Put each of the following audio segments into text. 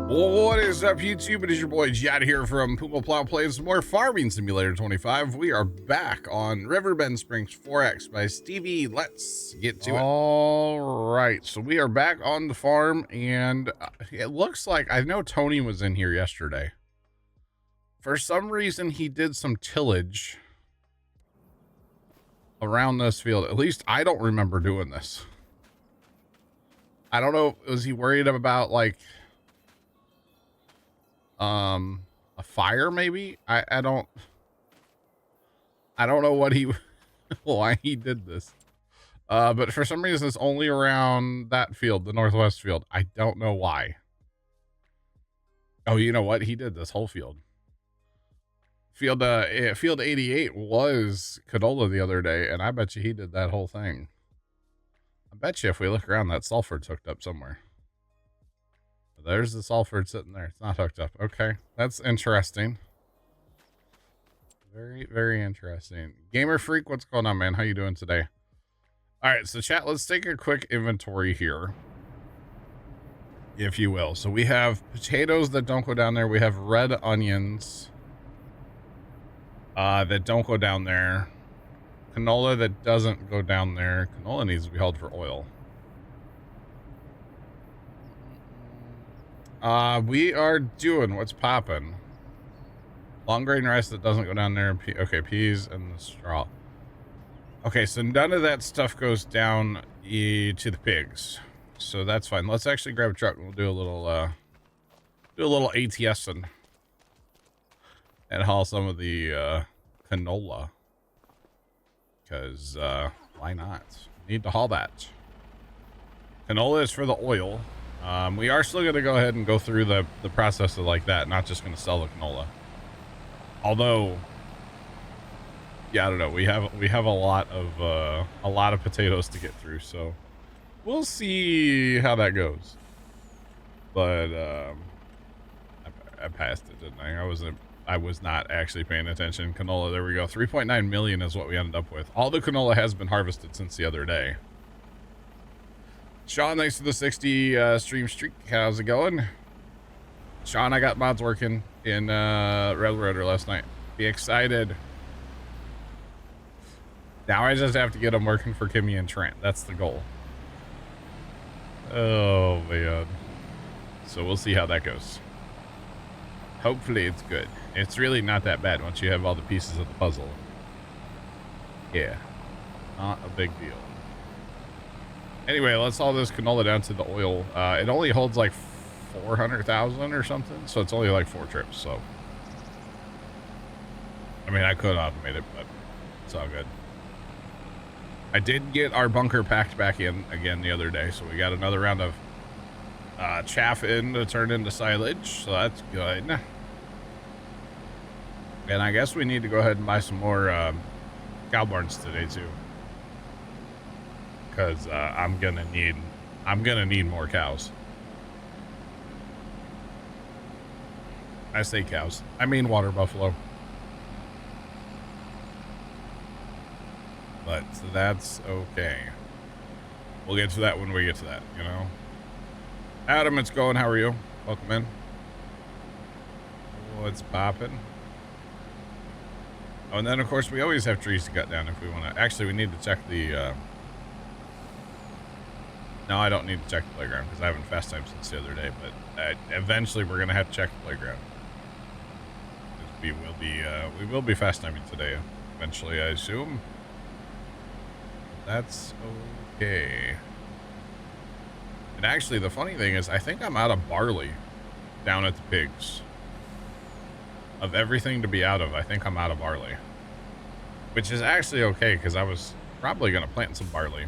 What is up, YouTube? It is your boy Jad here from Puma Plow playing some more Farming Simulator 25. We are back on Riverbend Springs 4X by Stevie. Let's get to it. All right, so we are back on the farm, and it looks like, I know Tony was in here yesterday. For some reason, he did some tillage around this field. At least I don't remember doing this. I don't know, was he worried about, like, a fire maybe? I don't know what he why he did this, but for some reason it's only around that field, the northwest field. I don't know why. Oh, you know what, he did this whole field. Field 88 was canola the other day, and I bet you he did that whole thing. I bet you if we look around, that sulfur's hooked up somewhere. There's the sulfur sitting there. It's not hooked up. Okay, that's interesting. Very, very interesting. Gamer Freak, what's going on, man? How you doing today? All right, so chat, let's take a quick inventory here, if you will. So we have potatoes that don't go down there. We have red onions that don't go down there. Canola that doesn't go down there. Canola needs to be hauled for oil. We are doing what's popping. Long grain rice that doesn't go down there. Okay, peas and the straw. Okay, so none of that stuff goes down to the pigs, so that's fine. Let's actually grab a truck and we'll do a little ATS and haul some of the canola, because why not? Need to haul that. Canola is for the oil. We are still going to go ahead and go through the process of like that, not just going to sell the canola. Although, yeah, I don't know. We have a lot of potatoes to get through, so we'll see how that goes. But I passed it, didn't I? I was not actually paying attention. Canola, there we go. 3.9 million is what we ended up with. All the canola has been harvested since the other day. Sean, thanks for the 60 stream streak. How's it going? Sean, I got mods working in Railroader last night. Be excited. Now I just have to get them working for Kimmy and Trent. That's the goal. Oh, man. So we'll see how that goes. Hopefully it's good. It's really not that bad once you have all the pieces of the puzzle. Yeah. Not a big deal. Anyway, let's haul this canola down to the oil. It only holds like 400,000 or something, so it's only like 4 trips. So, I mean, I could automate it, but it's all good. I did get our bunker packed back in again the other day, so we got another round of chaff in to turn into silage, so that's good. And I guess we need to go ahead and buy some more cow barns today too, because I'm gonna need more cows. I say cows, I mean water buffalo. But that's okay. We'll get to that when we get to that, you know. Adam, it's going. How are you? Welcome in. What's popping? Oh, and then of course we always have trees to cut down if we want to. Actually, we need to check the no, I don't need to check the playground because I haven't fast time since the other day, but eventually we're gonna have to check the playground. We will be fast timing today eventually, I assume. That's okay. And actually, the funny thing is, I think I'm out of barley down at the pigs. Of everything to be out of, I think I'm out of barley. Which is actually okay, because I was probably going to plant some barley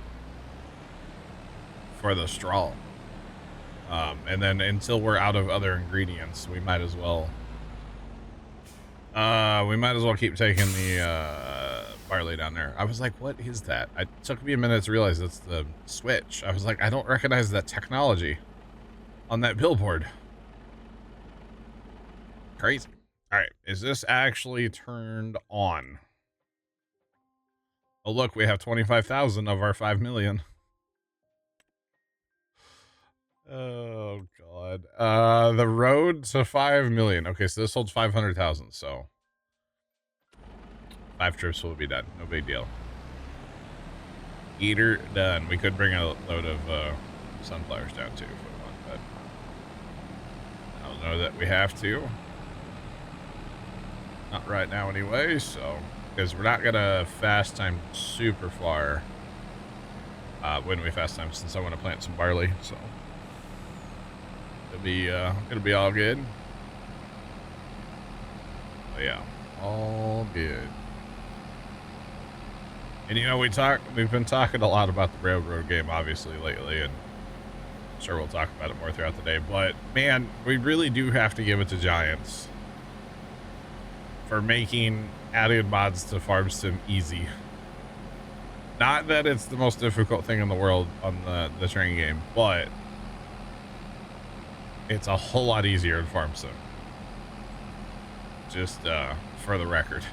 for the straw. And then until we're out of other ingredients, we might as well keep taking the barley down there. I was like, what is that? It took me a minute to realize it's the switch. I was like, I don't recognize that technology on that billboard. Crazy. All right, is this actually turned on? Oh, look, we have 25,000 of our 5 million. Oh god. The road to 5 million. Okay, so this holds 500,000, so 5 trips will be done. No big deal. Eater done. We could bring a load of sunflowers down too if we want, but I don't know that we have to. Not right now anyway, so because we're not gonna fast time super far when we fast time, since I want to plant some barley, so it'll be all good. But yeah, all good. And you know, we've been talking a lot about the railroad game obviously lately, and I'm sure we'll talk about it more throughout the day, but man, we really do have to give it to Giants for making added mods to Farm Sim easy. Not that it's the most difficult thing in the world on the train game, but it's a whole lot easier in Farm Sim. Just for the record.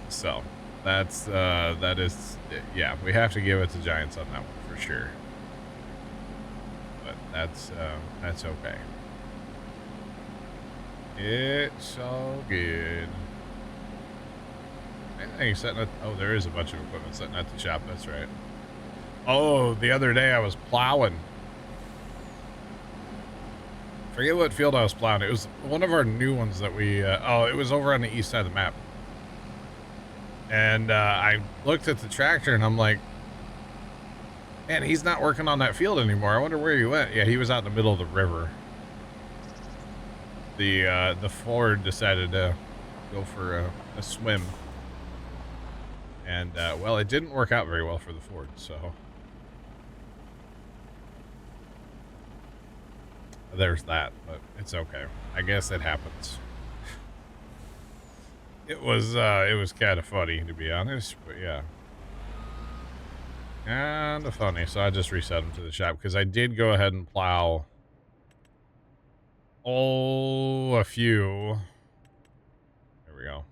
So that is, yeah, we have to give it to Giants on that one for sure. But that's okay. It's all good. Anything setting at, oh, there is a bunch of equipment sitting at the shop. That's right. Oh, the other day I was plowing. Forget what field I was plowing. It was one of our new ones that we, oh, it was over on the east side of the map. And I looked at the tractor and I'm like, man, he's not working on that field anymore. I wonder where he went. Yeah, he was out in the middle of the river. The Ford decided to go for a swim. And, well, it didn't work out very well for the Ford, so. There's that, but it's okay. I guess it happens. It was kind of funny, to be honest, but yeah. Kind of funny, so I just reset him to the shop, because I did go ahead and plow, a few. There we go.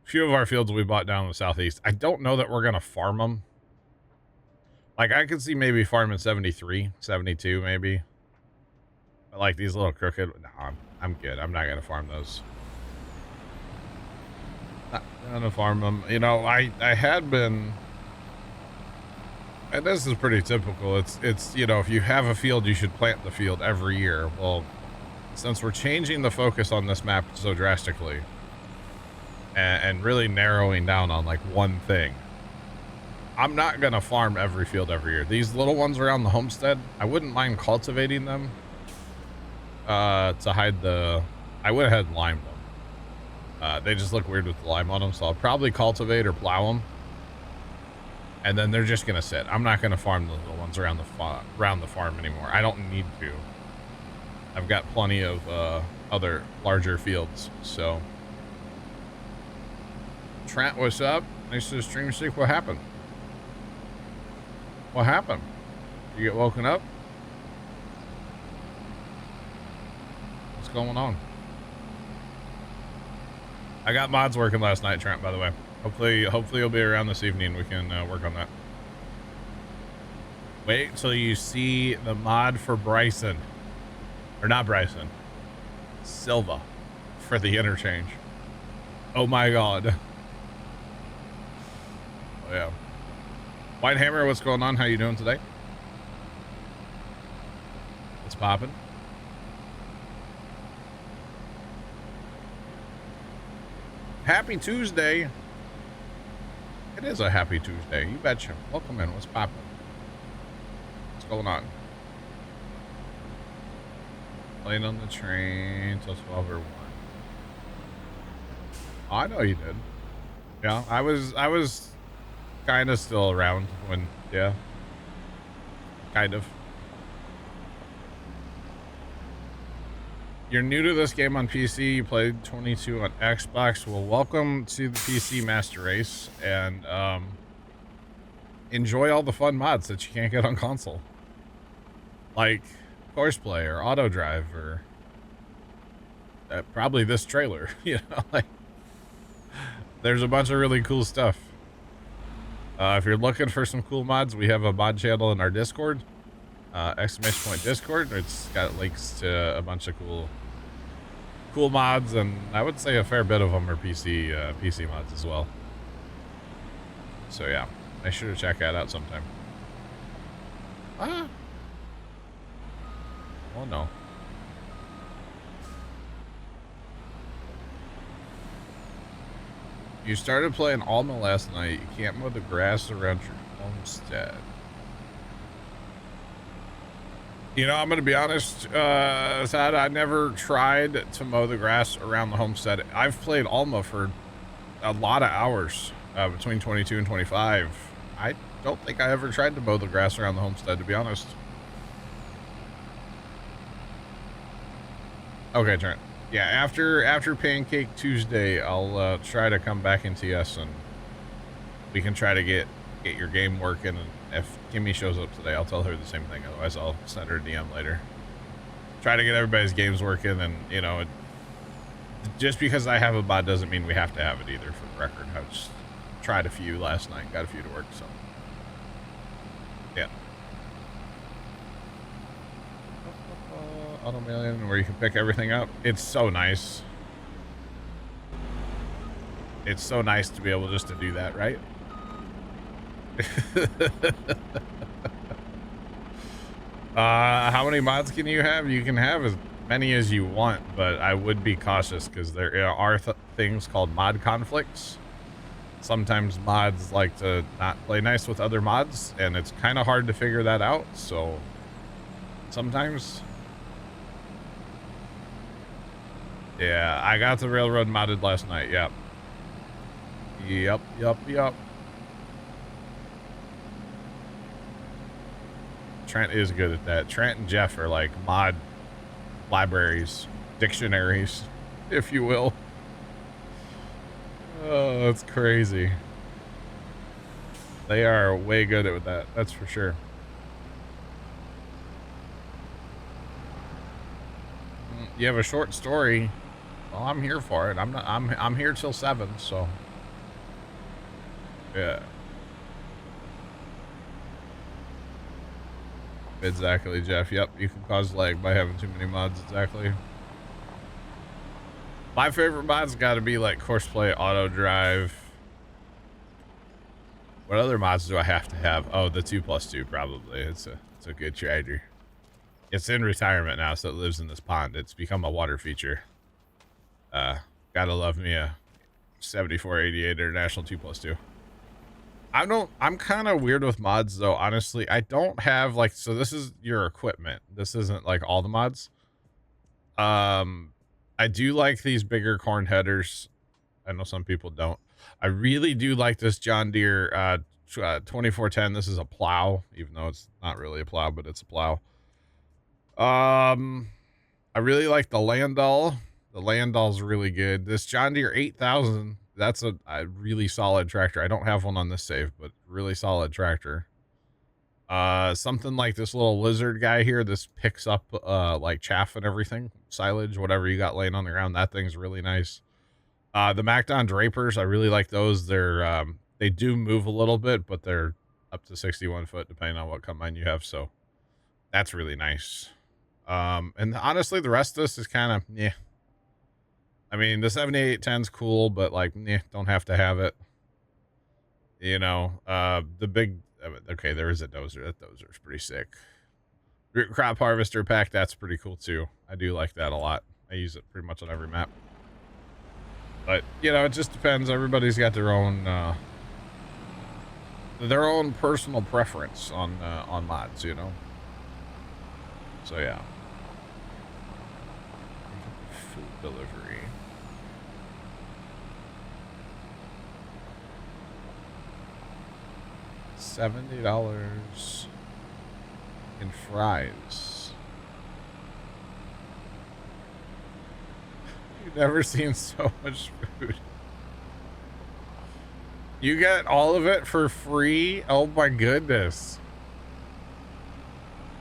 A few of our fields we bought down in the southeast. I don't know that we're going to farm them. Like, I could see maybe farming 73, 72, maybe. But like these little crooked, no, I'm good. I'm not going to farm those. Not going to farm them. You know, I had been, and this is pretty typical. It's, you know, if you have a field, you should plant the field every year. Well, since we're changing the focus on this map so drastically and really narrowing down on like one thing, I'm not going to farm every field every year. These little ones around the homestead, I wouldn't mind cultivating them to hide the, I went ahead and limed them. They just look weird with the lime on them, so I'll probably cultivate or plow them. And then they're just going to sit. I'm not going to farm the little ones around the farm anymore. I don't need to. I've got plenty of other larger fields, so. Trent, what's up? Nice to stream streak. What happened? What happened? You get woken up? What's going on? I got mods working last night, Trent, by the way. Hopefully you'll be around this evening. We can work on that. Wait till you see the mod for Bryson. Or not Bryson. Silva. For the interchange. Oh my god. Oh yeah. White Hammer, what's going on? How you doing today? What's poppin'? Happy Tuesday. It is a happy Tuesday. You betcha. Welcome in. What's poppin'? What's going on? Playing on the train till 12 or 1. Oh, I know you did. Yeah, I was kind of still around when, yeah. Kind of. You're new to this game on PC, you played 22 on Xbox. Well, welcome to the PC Master Race, and enjoy all the fun mods that you can't get on console. Like Horseplay or Auto Drive or probably this trailer, you know, like there's a bunch of really cool stuff. If you're looking for some cool mods, we have a mod channel in our Discord. Exclamation point Discord. It's got links to a bunch of cool mods, and I would say a fair bit of them are PC mods as well. So yeah, make sure to check that out sometime. Ah. Oh no. You started playing Alma last night. You can't mow the grass around your homestead. You know, I'm going to be honest, Sad, I never tried to mow the grass around the homestead. I've played Alma for a lot of hours, between 22 and 25. I don't think I ever tried to mow the grass around the homestead, to be honest. Okay, Trent. Yeah, after Pancake Tuesday, I'll try to come back in TS and we can try to get your game working. And if Kimmy shows up today, I'll tell her the same thing. Otherwise, I'll send her a DM later. Try to get everybody's games working, and you know, just because I have a bot doesn't mean we have to have it either. For the record, I just tried a few last night, got a few to work. So, yeah. Auto Million, where you can pick everything up. It's so nice. It's so nice to be able just to do that, right? How many mods can you have? You can have as many as you want, but I would be cautious because there are things called mod conflicts. Sometimes mods like to not play nice with other mods, and it's kind of hard to figure that out. So sometimes, yeah, I got the railroad modded last night. Yep. Trent is good at that. Trent and Jeff are like mod libraries, dictionaries, if you will. Oh, that's crazy. They are way good at that. That's for sure. You have a short story. Well, I'm here for it. I'm here till 7, so yeah. Exactly, Jeff. Yep, you can cause lag by having too many mods. Exactly. My favorite mods got to be like Courseplay, Auto Drive. What other mods do I have to have? Oh, the 2+2 probably. It's a good trader. It's in retirement now, so it lives in this pond. It's become a water feature. Gotta love me a 7488 International 2+2. I'm kind of weird with mods though, honestly. I don't have like, so this is your equipment. This isn't like all the mods. I do like these bigger corn headers. I know some people don't. I really do like this John Deere 2410. This is a plow, even though it's not really a plow, but it's a plow. I really like the Landau. The Landau's really good. This John Deere 8000, that's a really solid tractor. I don't have one on this save, but really solid tractor. Something like this little lizard guy here. This picks up like chaff and everything, silage, whatever you got laying on the ground. That thing's really nice. The MacDon Drapers, I really like those. They're they do move a little bit, but they're up to 61 foot depending on what combine you have. So that's really nice. And honestly, the rest of this is kind of yeah. I mean, the 7810's cool, but like, don't have to have it. You know, the big, okay, there is a dozer. That dozer's pretty sick. Root crop harvester pack, that's pretty cool too. I do like that a lot. I use it pretty much on every map. But, you know, it just depends. Everybody's got their own personal preference on mods, you know? So, yeah. Food delivery. $70 in fries. You've never seen so much food. You get all of it for free? Oh my goodness.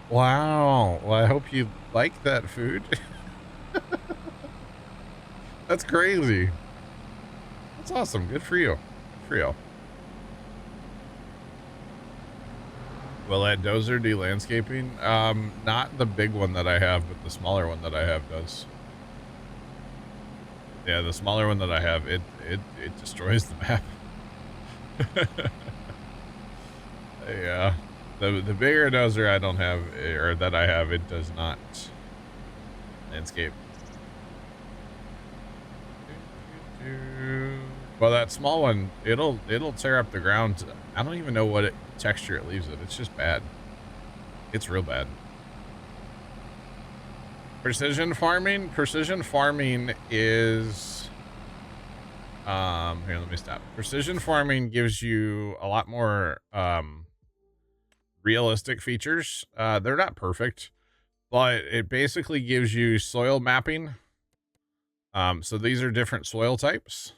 Wow. Well, I hope you like that food. That's crazy. That's awesome. Good for you. Good for you. Will that dozer do landscaping? Not the big one that I have, but the smaller one that I have does. Yeah, the smaller one that I have, it destroys the map. Yeah. The bigger dozer I don't have, or that I have, it does not landscape. Well, that small one, it'll tear up the ground. I don't even know what texture it leaves it. It's just bad. It's real bad. Precision farming is here, let me stop. Precision farming gives you a lot more realistic features. They're not perfect, but it basically gives you soil mapping. So these are different soil types.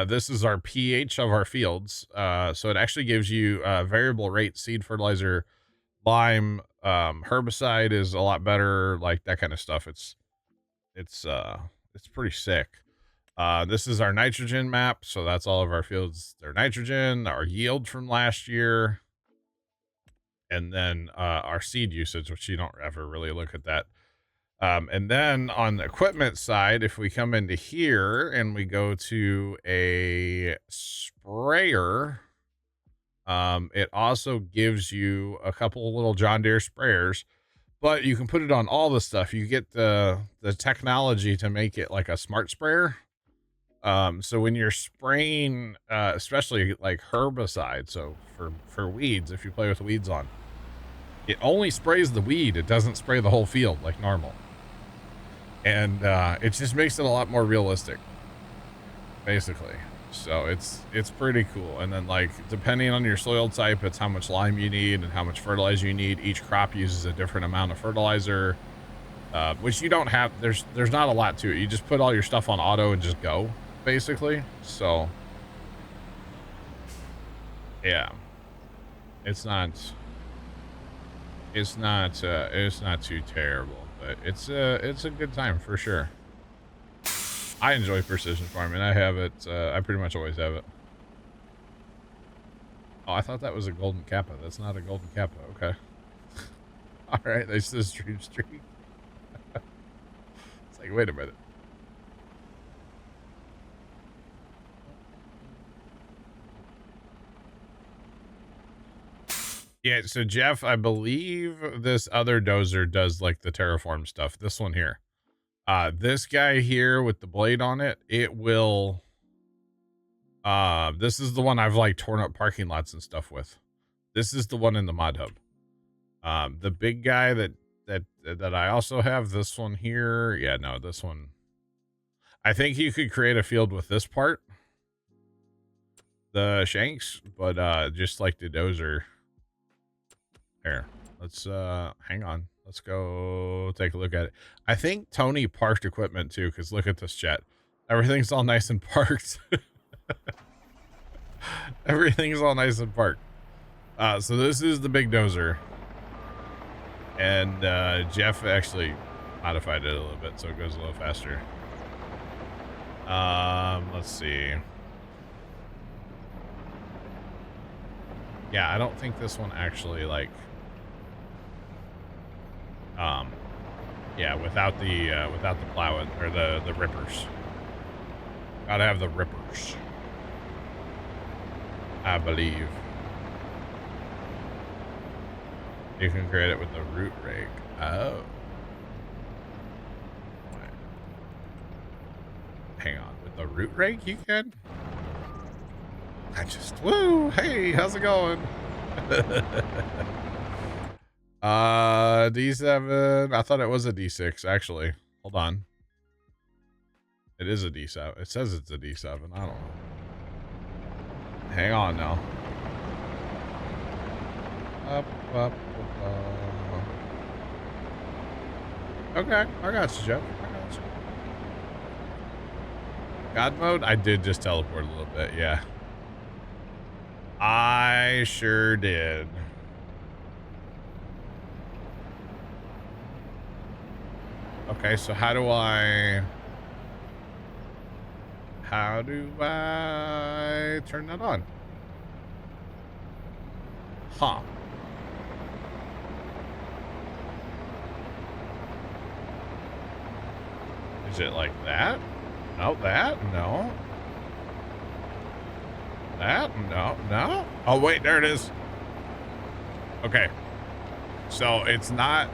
This is our pH of our fields. So it actually gives you variable rate seed fertilizer, lime, herbicide is a lot better, like that kind of stuff. It's pretty sick. This is our nitrogen map. So that's all of our fields. Their nitrogen, our yield from last year, and then our seed usage, which you don't ever really look at that. And then on the equipment side, if we come into here and we go to a sprayer, it also gives you a couple of little John Deere sprayers, but you can put it on all the stuff. You get the technology to make it like a smart sprayer. So when you're spraying, especially like herbicide, so for weeds, if you play with weeds on, it only sprays the weed. It doesn't spray the whole field like normal. And it just makes it a lot more realistic, basically. So it's pretty cool. And then, like, depending on your soil type, it's how much lime you need and how much fertilizer you need. Each crop uses a different amount of fertilizer, which you don't have. There's not a lot to it. You just put all your stuff on auto and just go, basically. So yeah, it's not too terrible, but it's a good time for sure. I enjoy precision farming. I have it. I pretty much always have it. Oh, I thought that was a golden kappa. That's not a golden kappa. Okay. All right. This is stream streak. It's like, wait a minute. Yeah. So Jeff, I believe this other dozer does like the terraform stuff. This one here. This guy here with the blade on it, it will, this is the one I've like torn up parking lots and stuff with. This is the one in the mod hub. The big guy that I also have, this one here. Yeah, no, this one. I think you could create a field with this part, the shanks, but just like the dozer. Here, let's hang on. Let's go take a look at it. I think Tony parked equipment too, because look at this chat. Everything's all nice and parked. Everything's all nice and parked. So this is the big dozer. And Jeff actually modified it a little bit so it goes a little faster. Let's see. Yeah, I don't think this one actually like yeah, without the plow or the rippers. Gotta have the rippers, I believe. You can create it with the root rake. Oh. Hang on, with the root rake you can? I just, woo, hey, how's it going? D7, I thought it was a D6, actually. Hold on. It is a D7. It says it's a D7. I don't know. Hang on now. Up. Okay, I got you, Jeff. I got you. God mode? I did just teleport a little bit, yeah. I sure did. Okay, so how do I turn that on? Huh. Is it like that? No, that? No. That? No, no. Oh, wait, there it is. Okay. So it's not,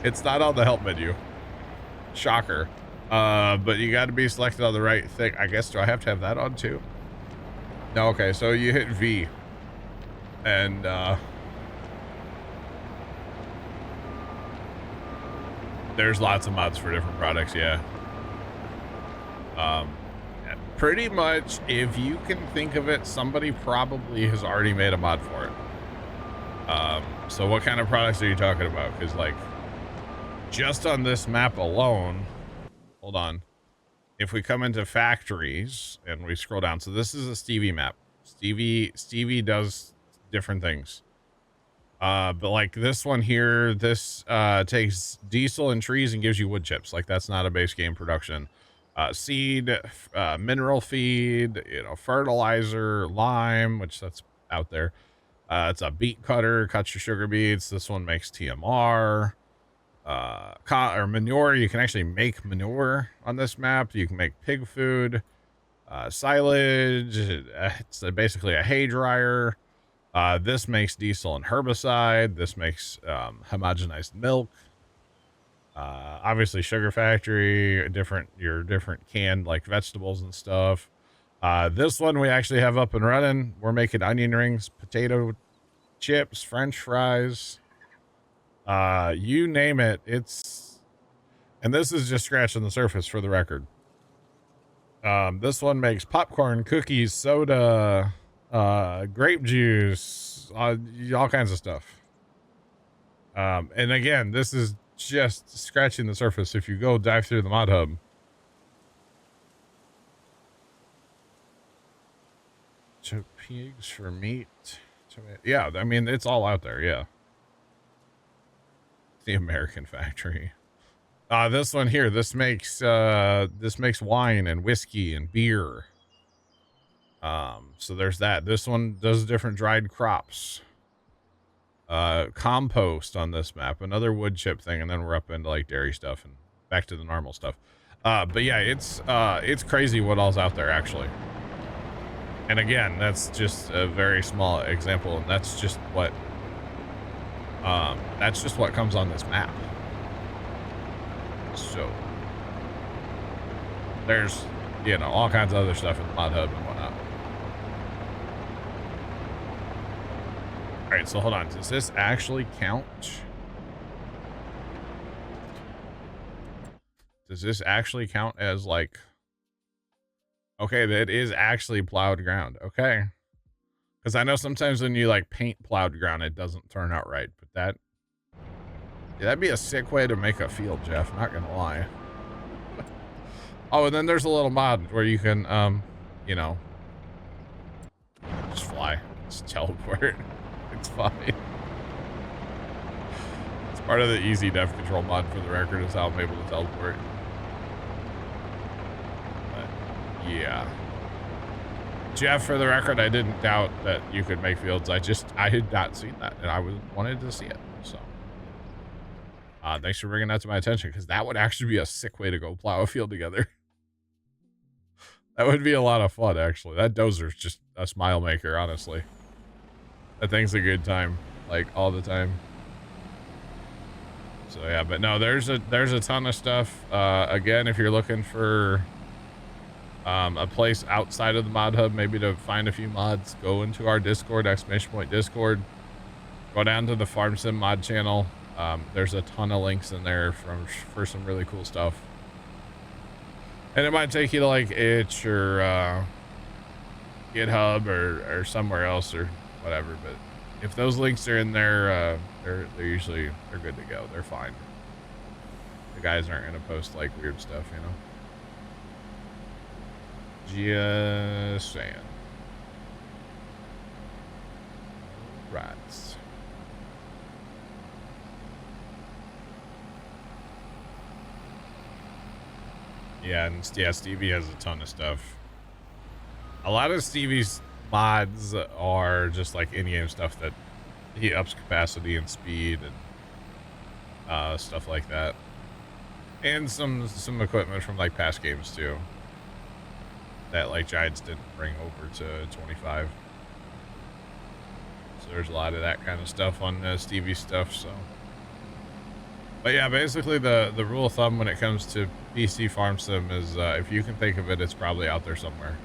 it's not on the help menu. Shocker. But you got to be selected on the right thing. I guess, do I have to have that on too? No, okay. So you hit V and, there's lots of mods for different products. Yeah. Pretty much, if you can think of it, somebody probably has already made a mod for it. So what kind of products are you talking about? Because like, just on this map alone, hold on. If we come into factories and we scroll down, so this is a Stevie map. Stevie does different things. But like this one here, this takes diesel and trees and gives you wood chips. Like that's not a base game production. Seed, mineral feed, you know, fertilizer, lime, which that's out there. It's a beet cutter, cuts your sugar beets. This one makes TMR. Or manure. You can actually make manure on this map. You can make pig food, silage. It's basically a hay dryer. This makes diesel and herbicide. This makes homogenized milk. Obviously sugar factory, your different canned like vegetables and stuff. This one we actually have up and running. We're making onion rings, potato chips, French fries. You name it. And this is just scratching the surface for the record. This one makes popcorn, cookies, soda, grape juice, all kinds of stuff. And again, this is just scratching the surface. If you go dive through the mod hub, pigs for meat. Yeah, I mean, it's all out there. Yeah. The American factory. This one here, this makes wine and whiskey and beer. So there's that. This one does different dried crops. Compost on this map, another wood chip thing, and then we're up into like dairy stuff and back to the normal stuff. But yeah, it's crazy what all's out there actually. And again, that's just a very small example, and that's just what comes on this map. So there's, you know, all kinds of other stuff in the mod hub and whatnot. All right, so hold on. Does this actually count? Does this actually count as like, okay, that is actually plowed ground. Okay. Because I know sometimes when you like paint plowed ground, it doesn't turn out right, but that'd be a sick way to make a field, Jeff. Not gonna lie. Oh, and then there's a little mod where you can, you know, just fly, just teleport. It's fine. It's part of the easy dev control mod for the record is how I'm able to teleport. But yeah. Jeff, for the record, I didn't doubt that you could make fields. I had not seen that, and I wanted to see it. So, thanks for bringing that to my attention, because that would actually be a sick way to go plow a field together. That would be a lot of fun, actually. That dozer's just a smile maker, honestly. That thing's a good time, like all the time. So yeah, but no, there's a ton of stuff. Again, if you're looking for a place outside of the mod hub, maybe to find a few mods, go into our Discord, !Discord. Go down to the Farm Sim mod channel. There's a ton of links in there for some really cool stuff. And it might take you to like itch or GitHub or somewhere else or whatever. But if those links are in there, they're usually good to go. They're fine. The guys aren't gonna post like weird stuff, you know. Just saying. Right. Yeah, and yeah, Stevie has a ton of stuff. A lot of Stevie's mods are just like in-game stuff that he ups capacity and speed and stuff like that. And some equipment from like past games too, that like Giants didn't bring over to 25. So there's a lot of that kind of stuff on Stevie stuff. So, but yeah, basically the rule of thumb when it comes to PC farm sim is if you can think of it, it's probably out there somewhere.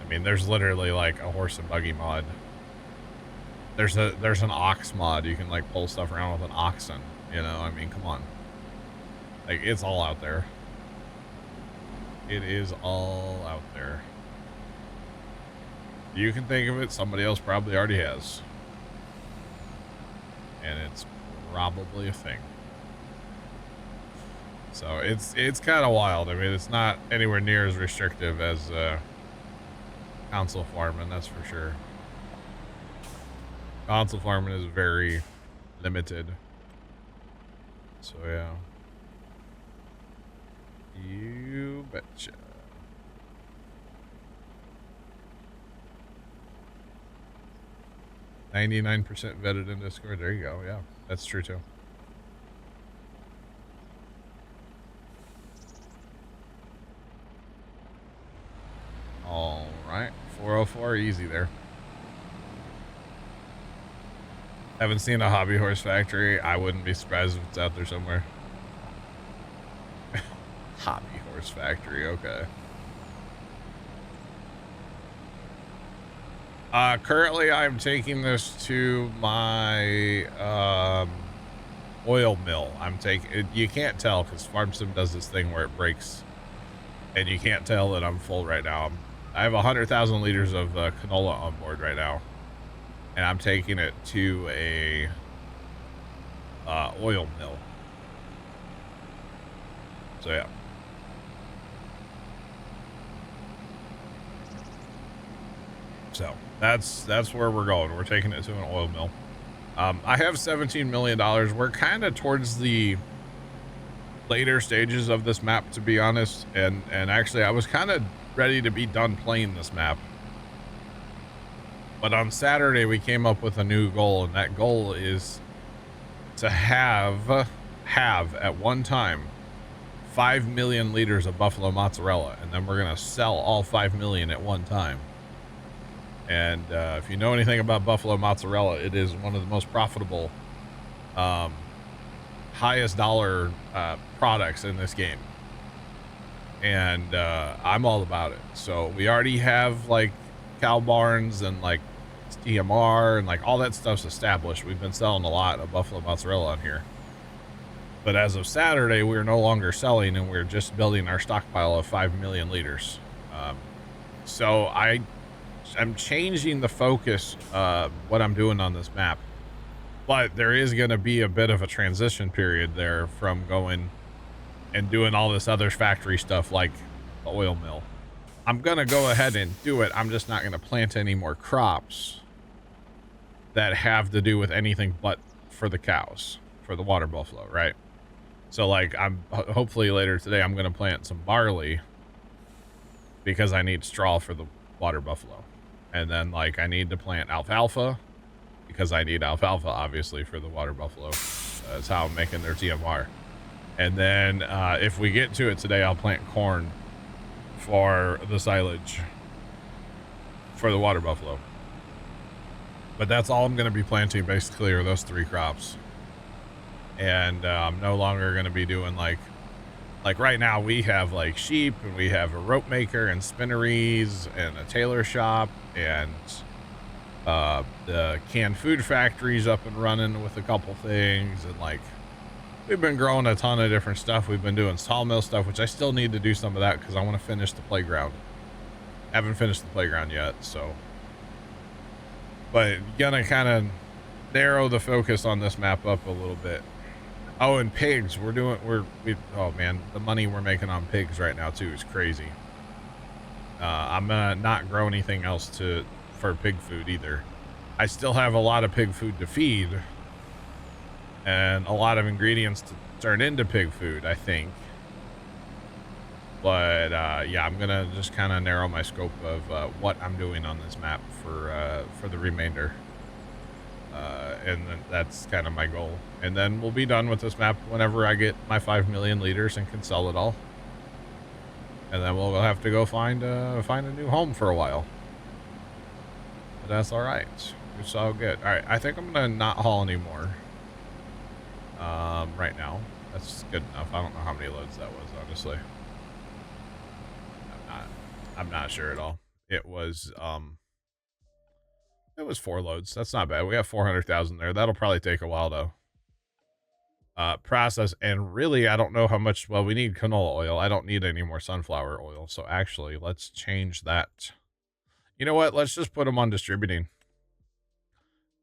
I mean, there's literally like a horse and buggy mod. There's an ox mod. You can like pull stuff around with an oxen. You know, I mean, come on. Like, it's all out there. It is all out there. You can think of it, somebody else probably already has. And it's probably a thing. So it's kind of wild. I mean, it's not anywhere near as restrictive as console farming, that's for sure. Console farming is very limited. So yeah. You betcha. $99% vetted in Discord. There you go. Yeah, that's true too. All right, 404, easy there. Haven't seen a hobby horse factory. I wouldn't be surprised if it's out there somewhere. Hobby horse factory, okay. Currently I'm taking this to my oil mill. You can't tell because Farm Sim does this thing where it breaks and you can't tell that I'm full right now. I have 100,000 liters of canola on board right now, and I'm taking it to a oil mill. So yeah. So that's where we're going. We're taking it to an oil mill. I have $17 million. We're kind of towards the later stages of this map, to be honest. And actually, I was kind of ready to be done playing this map. But on Saturday, we came up with a new goal, and that goal is to have at one time 5 million liters of buffalo mozzarella, and then we're gonna sell all 5 million at one time. And if you know anything about buffalo mozzarella, it is one of the most profitable, highest dollar products in this game. And I'm all about it. So we already have like cow barns and like TMR and like all that stuff's established. We've been selling a lot of buffalo mozzarella on here. But as of Saturday, we're no longer selling, and we're just building our stockpile of 5 million liters. So I'm changing the focus what I'm doing on this map, but there is going to be a bit of a transition period there from going and doing all this other factory stuff like the oil mill. I'm going to go ahead and do it. I'm just not going to plant any more crops that have to do with anything but for the cows, for the water buffalo, right? So like hopefully later today I'm going to plant some barley because I need straw for the water buffalo. And then like I need to plant alfalfa because I need alfalfa obviously for the water buffalo. That's how I'm making their TMR. And then if we get to it today, I'll plant corn for the silage for the water buffalo. But that's all I'm going to be planting basically are those 3 crops. And I'm no longer going to be doing like right now we have like sheep, and we have a rope maker and spinneries and a tailor shop, and the canned food factory's up and running with a couple things. And like we've been growing a ton of different stuff. We've been doing sawmill stuff, which I still need to do some of that because I want to finish the playground. Haven't finished the playground yet, so. But gonna kind of narrow the focus on this map up a little bit. Oh, and pigs. Oh man, the money we're making on pigs right now too is crazy. I'm gonna not grow anything else for pig food either. I still have a lot of pig food to feed and a lot of ingredients to turn into pig food, I think. But yeah, I'm gonna just kind of narrow my scope of what I'm doing on this map for the remainder. and then that's kind of my goal. And then we'll be done with this map whenever I get my 5 million liters and can sell it all. And then we'll have to go find a new home for a while. But that's all right. It's all good. All right, I think I'm gonna not haul anymore. Right now, that's good enough. I don't know how many loads that was, honestly. I'm not sure at all. It was 4 loads. That's not bad. We have 400,000 there. That'll probably take a while though. Process, and really I don't know how much. Well, we need canola oil. I don't need any more sunflower oil, so actually let's change that. You know what, let's just put them on distributing,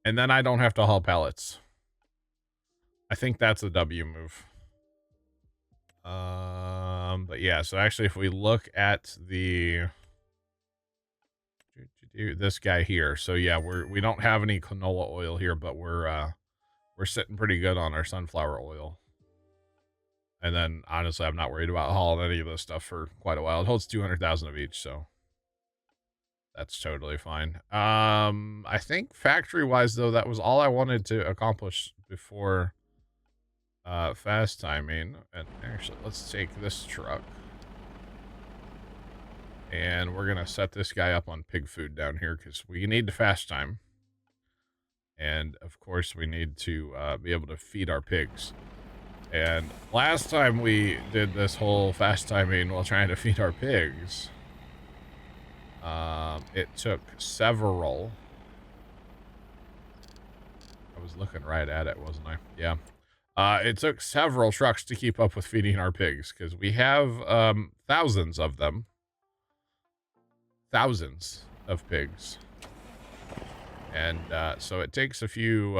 and then I don't have to haul pallets. I think that's a W move. But yeah, so actually if we look at this guy here, so yeah, we don't have any canola oil here, but we're sitting pretty good on our sunflower oil. And then honestly, I'm not worried about hauling any of this stuff for quite a while. It holds 200,000 of each, so that's totally fine. I think factory wise though, that was all I wanted to accomplish before fast timing. And actually, let's take this truck and we're gonna set this guy up on pig food down here because we need to fast time. And of course we need to be able to feed our pigs. And last time we did this whole fast timing while trying to feed our pigs, it took several. I was looking right at it, wasn't I? Yeah. It took several trucks to keep up with feeding our pigs because we have thousands of them. Thousands of pigs. And so it takes a few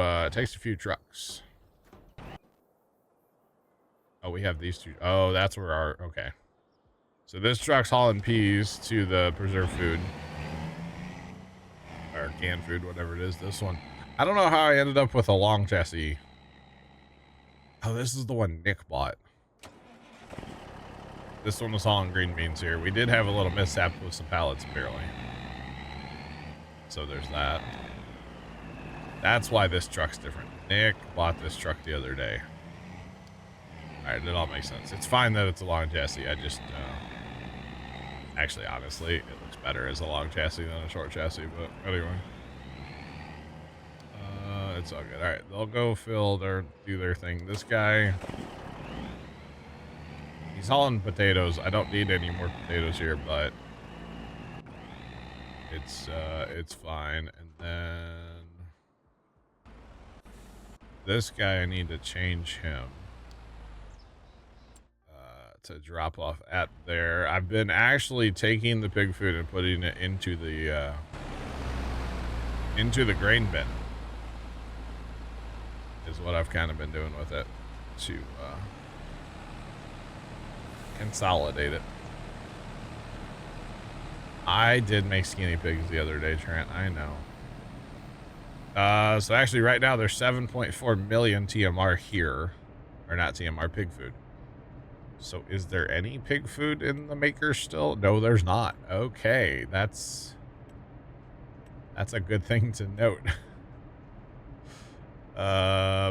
trucks. Oh, we have these two. Oh, that's where our, okay. So this truck's hauling peas to the preserved food. Or canned food, whatever it is, this one. I don't know how I ended up with a long chassis. Oh, this is the one Nick bought. This one was hauling green beans here. We did have a little mishap with some pallets, apparently. So there's that. That's why this truck's different. Nick bought this truck the other day. Alright, it all makes sense. It's fine that it's a long chassis. I just, actually, honestly, it looks better as a long chassis than a short chassis, but anyway. It's all good. Alright, they'll go do their thing. This guy, he's hauling potatoes. I don't need any more potatoes here, but it's fine. And then this guy, I need to change him to drop off at there. I've been actually taking the pig food and putting it into the grain bin. Is what I've kind of been doing with it to consolidate it. I did make skinny pigs the other day, Trent. I know. So actually right now there's 7.4 million TMR here. Or not TMR, pig food. So is there any pig food in the maker still? No, there's not. Okay, that's a good thing to note.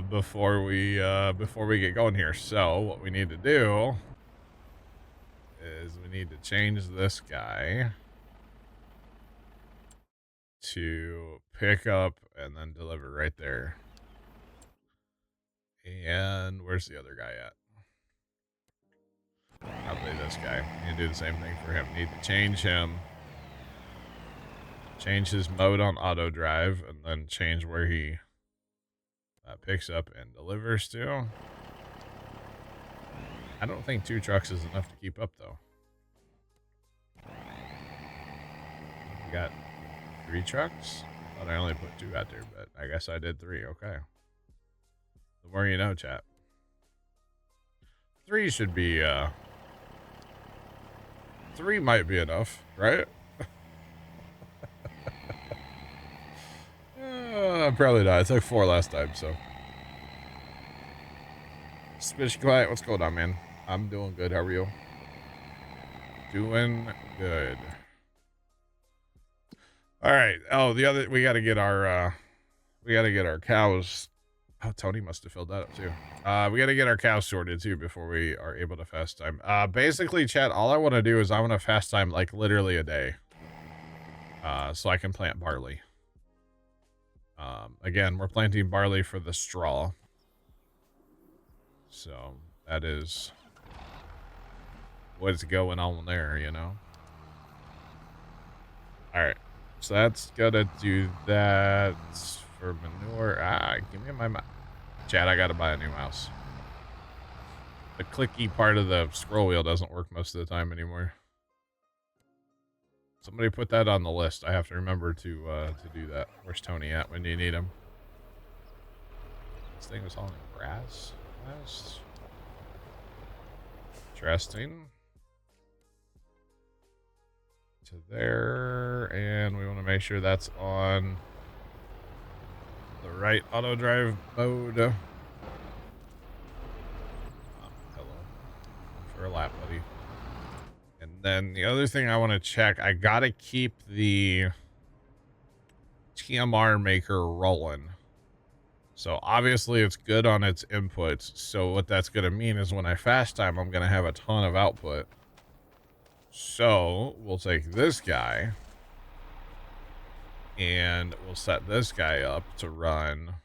Before we get going here. So what we need to do is we need to change this guy to pick up and then deliver right there. And where's the other guy at? Probably this guy. Need to do the same thing for him. Need to change him. Change his mode on auto drive and then change where he picks up and delivers to. I don't think 2 trucks is enough to keep up though. We got 3 trucks? I thought I only put 2 out there, but I guess I did 3. Okay. The more you know, chat. 3 should be, 3 might be enough, right? Probably not. I took 4 last time, so. Spitch Quiet, what's going on, man? I'm doing good. How are you? Doing good. All right. Oh, we got to get our we got to get our cows. Oh, Tony must have filled that up too. We got to get our cows sorted too before we are able to fast time. Basically, chat, all I want to do is I want to fast time like literally a day. So I can plant barley. Again, we're planting barley for the straw. So that is what's going on there, you know? All right. So that's gonna do that for manure. Give me my Chad, I gotta buy a new mouse. The clicky part of the scroll wheel doesn't work most of the time anymore. Somebody put that on the list. I have to remember to do that. Where's Tony at when you need him? This thing was hauling grass. That's interesting. To there, and we want to make sure that's on the right auto drive mode. Hello. For a lap, buddy. And then the other thing I want to check, I gotta keep the TMR maker rolling. So obviously it's good on its inputs. So what that's gonna mean is when I fast time, I'm gonna have a ton of output. So we'll take this guy and we'll set this guy up to run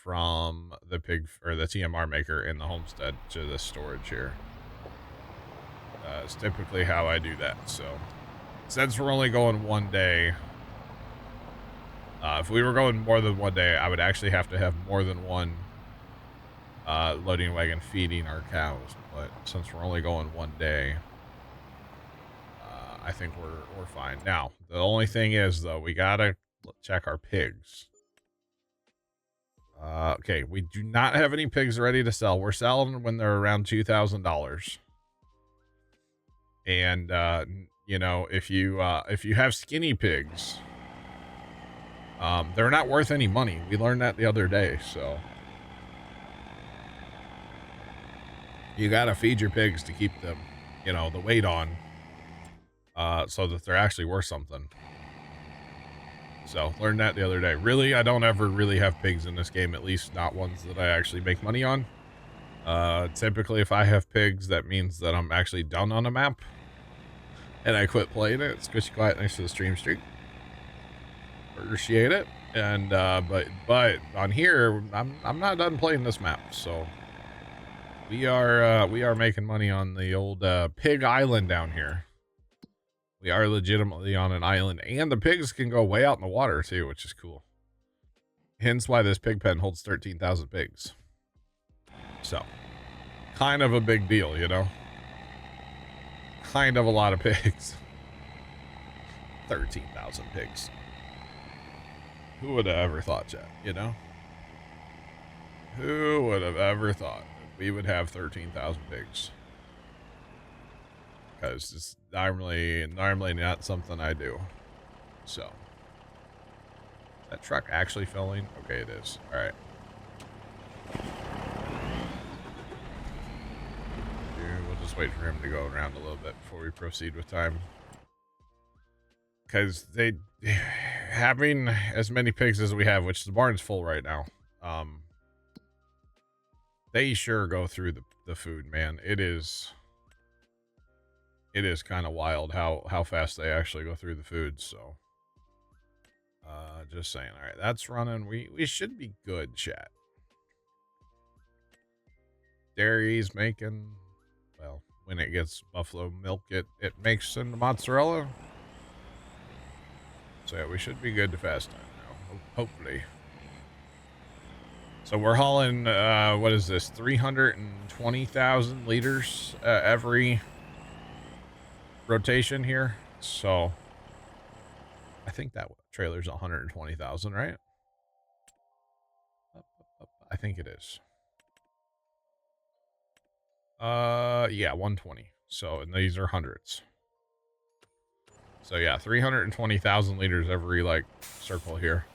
from the pig or the TMR maker in the homestead to the storage here. It's typically how I do that. So since we're only going one day, if we were going more than one day, I would actually have to have more than one loading wagon feeding our cows. But since we're only going one day, I think we're fine. Now, the only thing is, though, we gotta check our pigs. Okay, we do not have any pigs ready to sell. We're selling when they're around $2,000. And you know, if you have skinny pigs, they're not worth any money. We learned that the other day. So you gotta feed your pigs to keep them, you know, the weight on. So that they're actually worth something. So, learned that the other day. Really, I don't ever really have pigs in this game, at least not ones that I actually make money on. Typically, if I have pigs, that means that I'm actually done on a map. And I quit playing it. Squishy quiet next to the stream streak. Appreciate it. And, but on here, I'm not done playing this map, so... We are making money on the old, pig island down here. We are legitimately on an island, and the pigs can go way out in the water too, which is cool. Hence why this pig pen holds 13,000 pigs. So, kind of a big deal, you know? Kind of a lot of pigs. 13,000 pigs. Who would have ever thought, Chat, you know? Who would have ever thought that we would have 13,000 pigs? Because it's normally not something I do. So, is that truck actually filling? Okay, it is. All right. We'll just wait for him to go around a little bit before we proceed with time. Because having as many pigs as we have, which the barn's full right now, they sure go through the food, man. It is kind of wild how fast they actually go through the food. So just saying. All right, that's running. We should be good, chat. Dairy's making, well, when it gets buffalo milk, it makes into mozzarella. So yeah, we should be good to fast time now, hopefully. So we're hauling what is this, 320,000 liters every rotation here. So I think that trailer's 120,000, right? I think it is. Yeah, 120. So, and these are hundreds. So yeah, 320,000 liters every like circle here.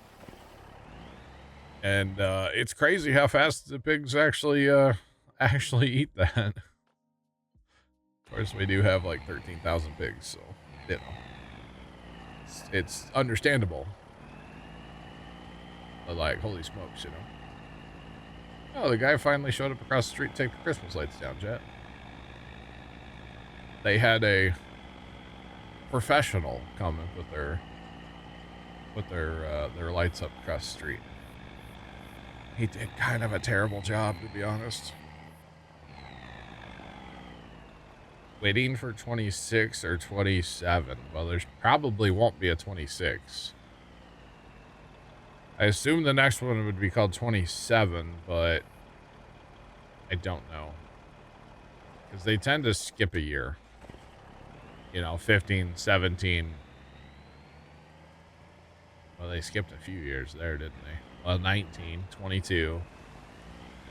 And it's crazy how fast the pigs actually eat that. Of course, we do have like 13,000 pigs, so you know, it's understandable. But like, holy smokes, you know. Oh, the guy finally showed up across the street to take the Christmas lights down, Jet. They had a professional come and put their lights up across the street. He did kind of a terrible job, to be honest. Waiting for 26 or 27. Well, there's probably won't be a 26. I assume the next one would be called 27, but I don't know. Because they tend to skip a year. You know, 15, 17. Well, they skipped a few years there, didn't they? Well, 19, 22,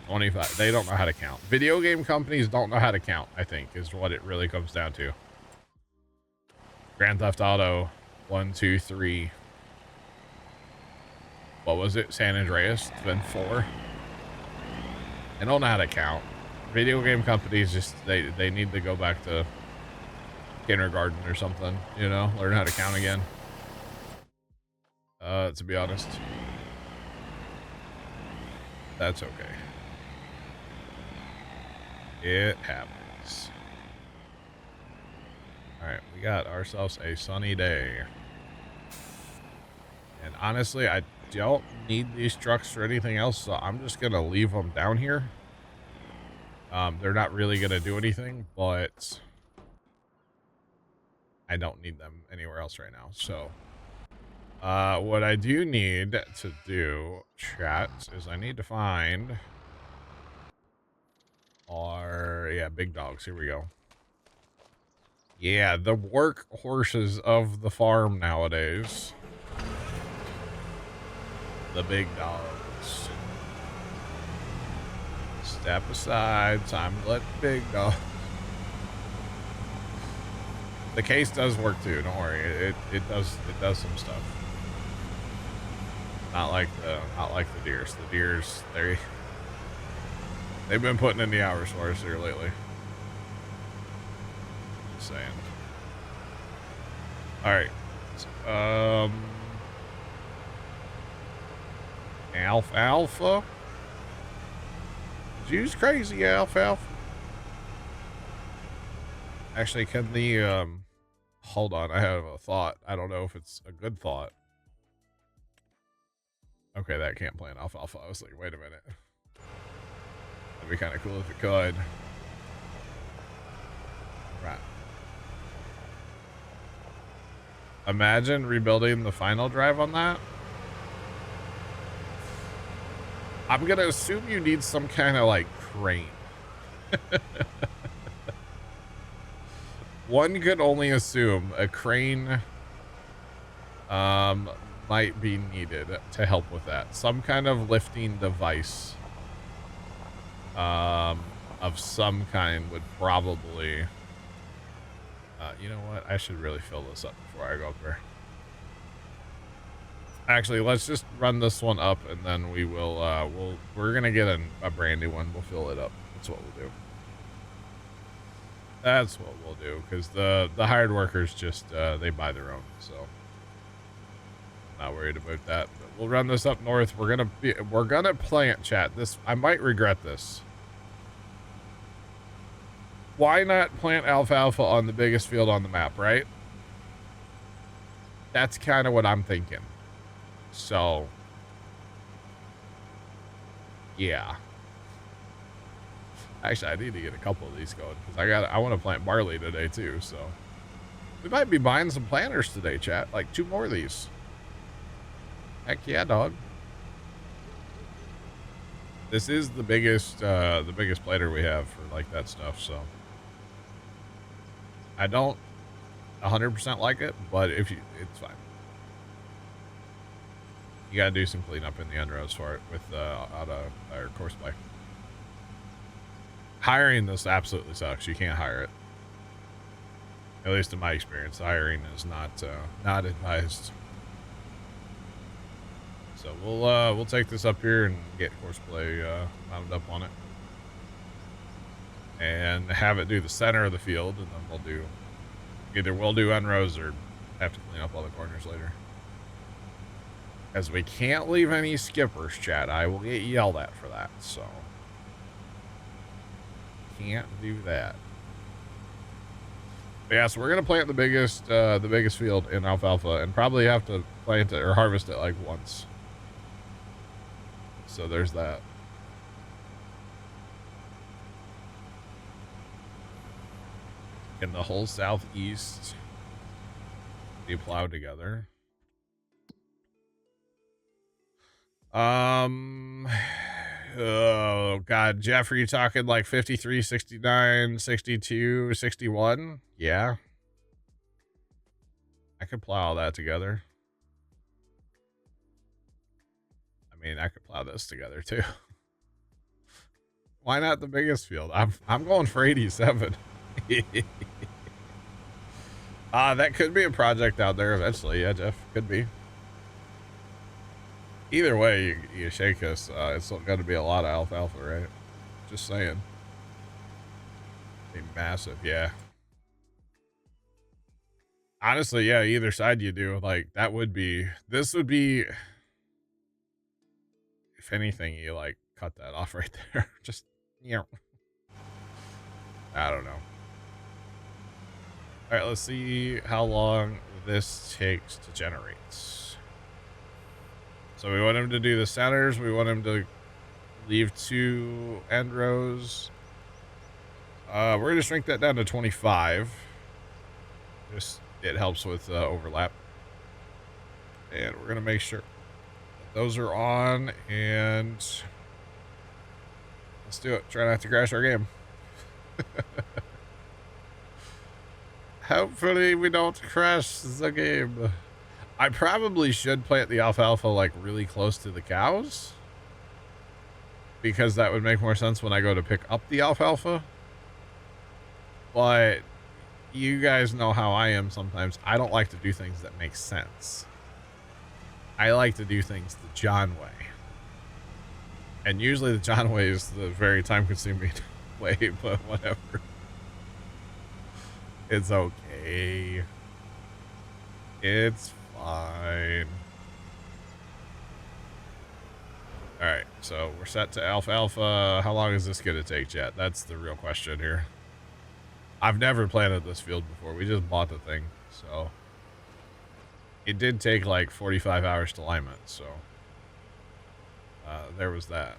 25. They don't know how to count. Video game companies don't know how to count, I think, is what it really comes down to. Grand Theft Auto 1, 2, 3. What was it? San Andreas? It's been 4. They don't know how to count. Video game companies just, they need to go back to kindergarten or something, you know, learn how to count again. To be honest, that's okay. It happens. All right, we got ourselves a sunny day. And honestly, I don't need these trucks for anything else, so I'm just going to leave them down here. They're not really going to do anything, but I don't need them anywhere else right now. So, what I do need to do, chat, is I need to find our, yeah, big dogs. Here we go. Yeah, the work horses of the farm nowadays. The big dogs. Step aside, time to let the big dog. The case does work too, don't worry. It does some stuff. Not like the deers. The deers, they've been putting in the hours for us here lately. Just saying. Alright. Alfalfa? You's crazy, Alfalfa. Actually, can the, hold on, I have a thought. I don't know if it's a good thought. Okay, that can't plant alfalfa. I was like, wait a minute. That'd be kind of cool if it could. Right. Imagine rebuilding the final drive on that. I'm gonna assume you need some kind of like crane. One could only assume a crane might be needed to help with that. Some kind of lifting device of some kind would probably you know what, I should really fill this up before I go up there. Actually, let's just run this one up and then we will we're gonna get a brand new one. We'll fill it up. That's what we'll do. That's what we'll do, because the hired workers just they buy their own, so not worried about that. But we'll run this up north. We're gonna plant, chat. This, I might regret this. Why not plant alfalfa on the biggest field on the map, right? That's kind of what I'm thinking. So yeah. Actually, I need to get a couple of these going because I want to plant barley today too. So we might be buying some planters today, chat. Like 2 more of these. Heck yeah, dog. This is the biggest planter we have for like that stuff. So I don't 100% like it, but it's fine. You gotta do some cleanup in the underroads for it with out of our course play. Hiring this absolutely sucks. You can't hire it. At least in my experience, hiring is not advised. So we'll take this up here and get horseplay mounted up on it, and have it do the center of the field, and then we'll do unrows or have to clean up all the corners later. As we can't leave any skippers, chat. I will get yelled at for that, so. Can't do that. But yeah, so we're gonna plant the biggest field in alfalfa, and probably have to plant it or harvest it like once. So there's that. In the whole southeast be plowed together. Oh god, Jeff, are you talking like 53, 69, 62, 61? Yeah, I could plow all that together. I mean, I could plow this together too. Why not the biggest field? I'm going for 87. That could be a project out there eventually. Yeah, Jeff, could be. Either way, you shake us. It's got to be a lot of alfalfa, right? Just saying. Be massive, yeah. Honestly, yeah, either side you do, like, that would be, this would be, if anything, you, like, cut that off right there. Just, you know. I don't know. All right, let's see how long this takes to generate. So we want him to do the centers. We want him to leave 2 end rows. We're going to shrink that down to 25. Just, it helps with overlap. And we're going to make sure that those are on. And let's do it. Try not to crash our game. Hopefully we don't crash the game. I probably should plant the alfalfa like really close to the cows, because that would make more sense when I go to pick up the alfalfa. But you guys know how I am sometimes. I don't like to do things that make sense. I like to do things the John way. And usually the John way is the very time-consuming way, but whatever. It's okay. It's fine. Alright, so we're set to alfalfa. How long is this going to take, chat? That's the real question here. I've never planted this field before. We just bought the thing, so. It did take like 45 hours to lime it, so. There was that.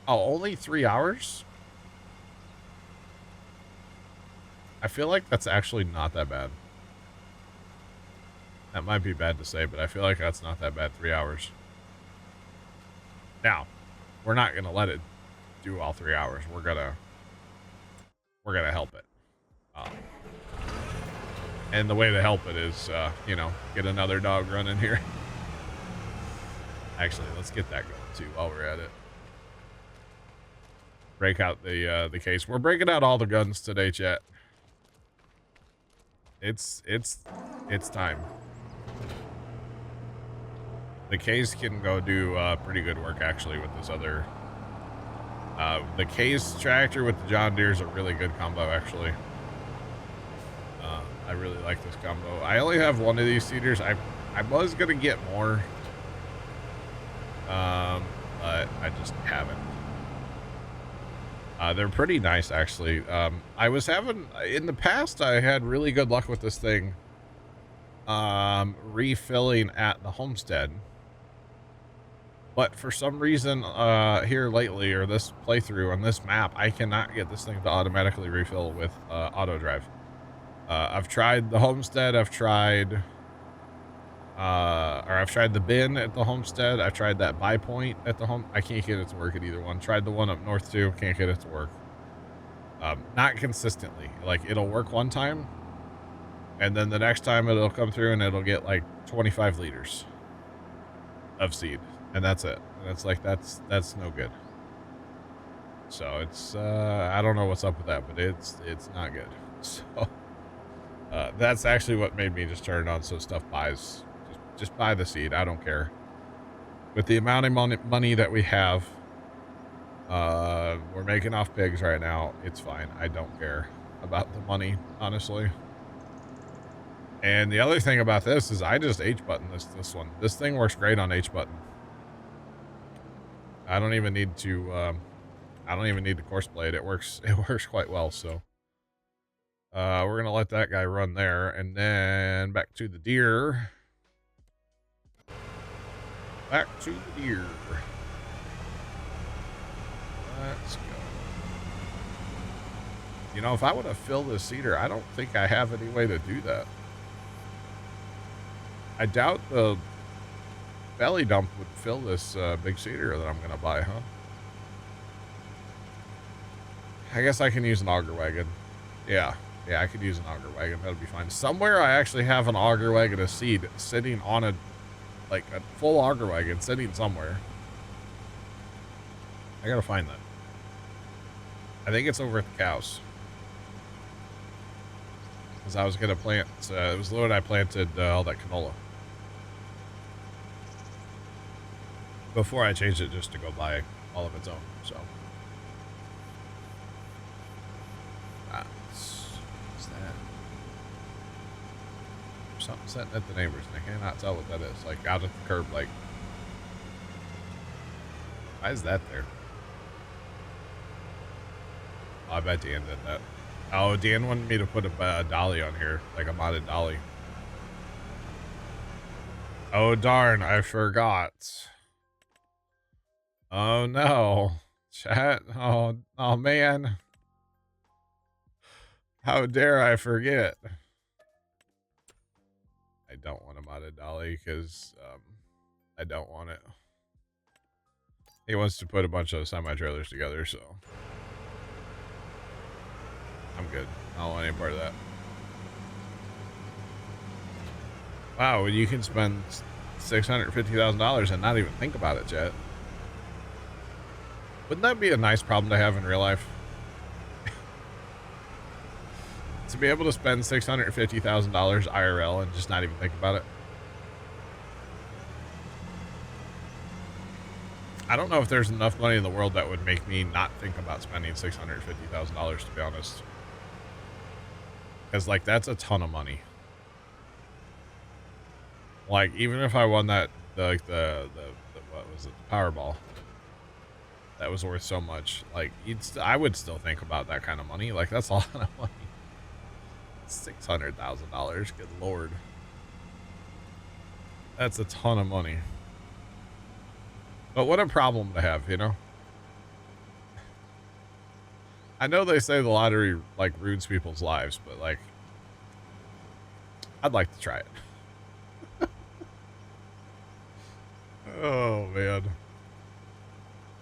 Oh, only 3 hours? I feel like that's actually not that bad. That might be bad to say, but I feel like that's not that bad. 3 hours. Now, we're not gonna let it do all 3 hours. We're gonna help it. And the way to help it is, you know, get another dog running here. Actually, let's get that going too while we're at it. Break out the case. We're breaking out all the guns today, chat. It's time. The case can go do pretty good work actually with this other. The case tractor with the John Deere is a really good combo actually. I really like this combo. I only have one of these seeders. I was gonna get more, but I just haven't. They're pretty nice actually. I was having, in the past I had really good luck with this thing refilling at the homestead, but for some reason here lately, or this playthrough on this map, I cannot get this thing to automatically refill with auto drive. I've tried the homestead, I've tried the bin at the homestead, I've tried that buy point at the home. I can't get it to work at either one. Tried the one up north too, can't get it to work. Not consistently. Like, it'll work one time, and then the next time it'll come through and it'll get like 25 liters of seed, and that's it. And it's like, that's no good. So it's I don't know what's up with that, but it's not good. So that's actually what made me just turn it on, so stuff buys. Just buy the seed. I don't care. With the amount of money that we have, we're making off pigs right now. It's fine. I don't care about the money, honestly. And the other thing about this is I just H button this one. This thing works great on H button. I don't even need to course blade. It works quite well. So we're gonna let that guy run there, and then back to the deer. Back to the deer. Let's go. You know, if I would have filled this cedar, I don't think I have any way to do that. I doubt the belly dump would fill this big cedar that I'm gonna buy, huh? I guess I can use an auger wagon. Yeah, I could use an auger wagon. That'll be fine. Somewhere I actually have an auger wagon of seed sitting on a full auger wagon sitting somewhere. I gotta find that. I think it's over at the cows. Because I was gonna plant, it was the one I planted all that canola. Before I changed it just to go buy all of its own, so. What's that? Something sitting at the neighbors, and I cannot tell what that is. Like, out at the curb, like. Why is that there? Oh, I bet Dan did that. Oh, Dan wanted me to put a dolly on here, like a modded dolly. Oh, darn, I forgot. Oh, no. Chat. Oh, man. How dare I forget? I don't want a modded dolly because I don't want it. He wants to put a bunch of semi-trailers together, so I'm good. I don't want any part of that. Wow, you can spend $650,000 and not even think about it, chat. Wouldn't that be a nice problem to have in real life? To be able to spend $650,000 IRL and just not even think about it. I don't know if there's enough money in the world that would make me not think about spending $650,000, to be honest. Because, like, that's a ton of money. Like, even if I won that, what was it, the Powerball, that was worth so much. Like, I would still think about that kind of money. Like, that's a lot of money. $600,000. Good Lord. That's a ton of money. But what a problem to have, you know? I know they say the lottery, like, ruins people's lives, but, like, I'd like to try it. Oh, man.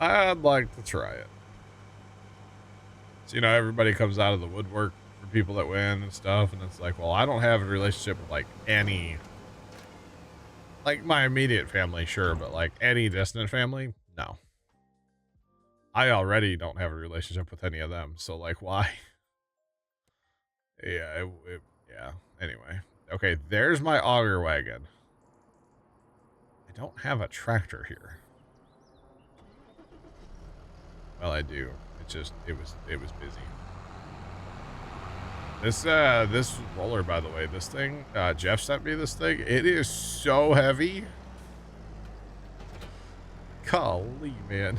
I'd like to try it. So, you know, everybody comes out of the woodwork for people that win and stuff, and it's like, well, I don't have a relationship with, like, any, like, my immediate family, sure, but, like, any distant family, no. I already don't have a relationship with any of them, so, like, why? Yeah, yeah, anyway. Okay, there's my auger wagon. I don't have a tractor here. Well, I do. It just, it was busy. This roller, by the way, this thing, Jeff sent me this thing. It is so heavy. Golly, man.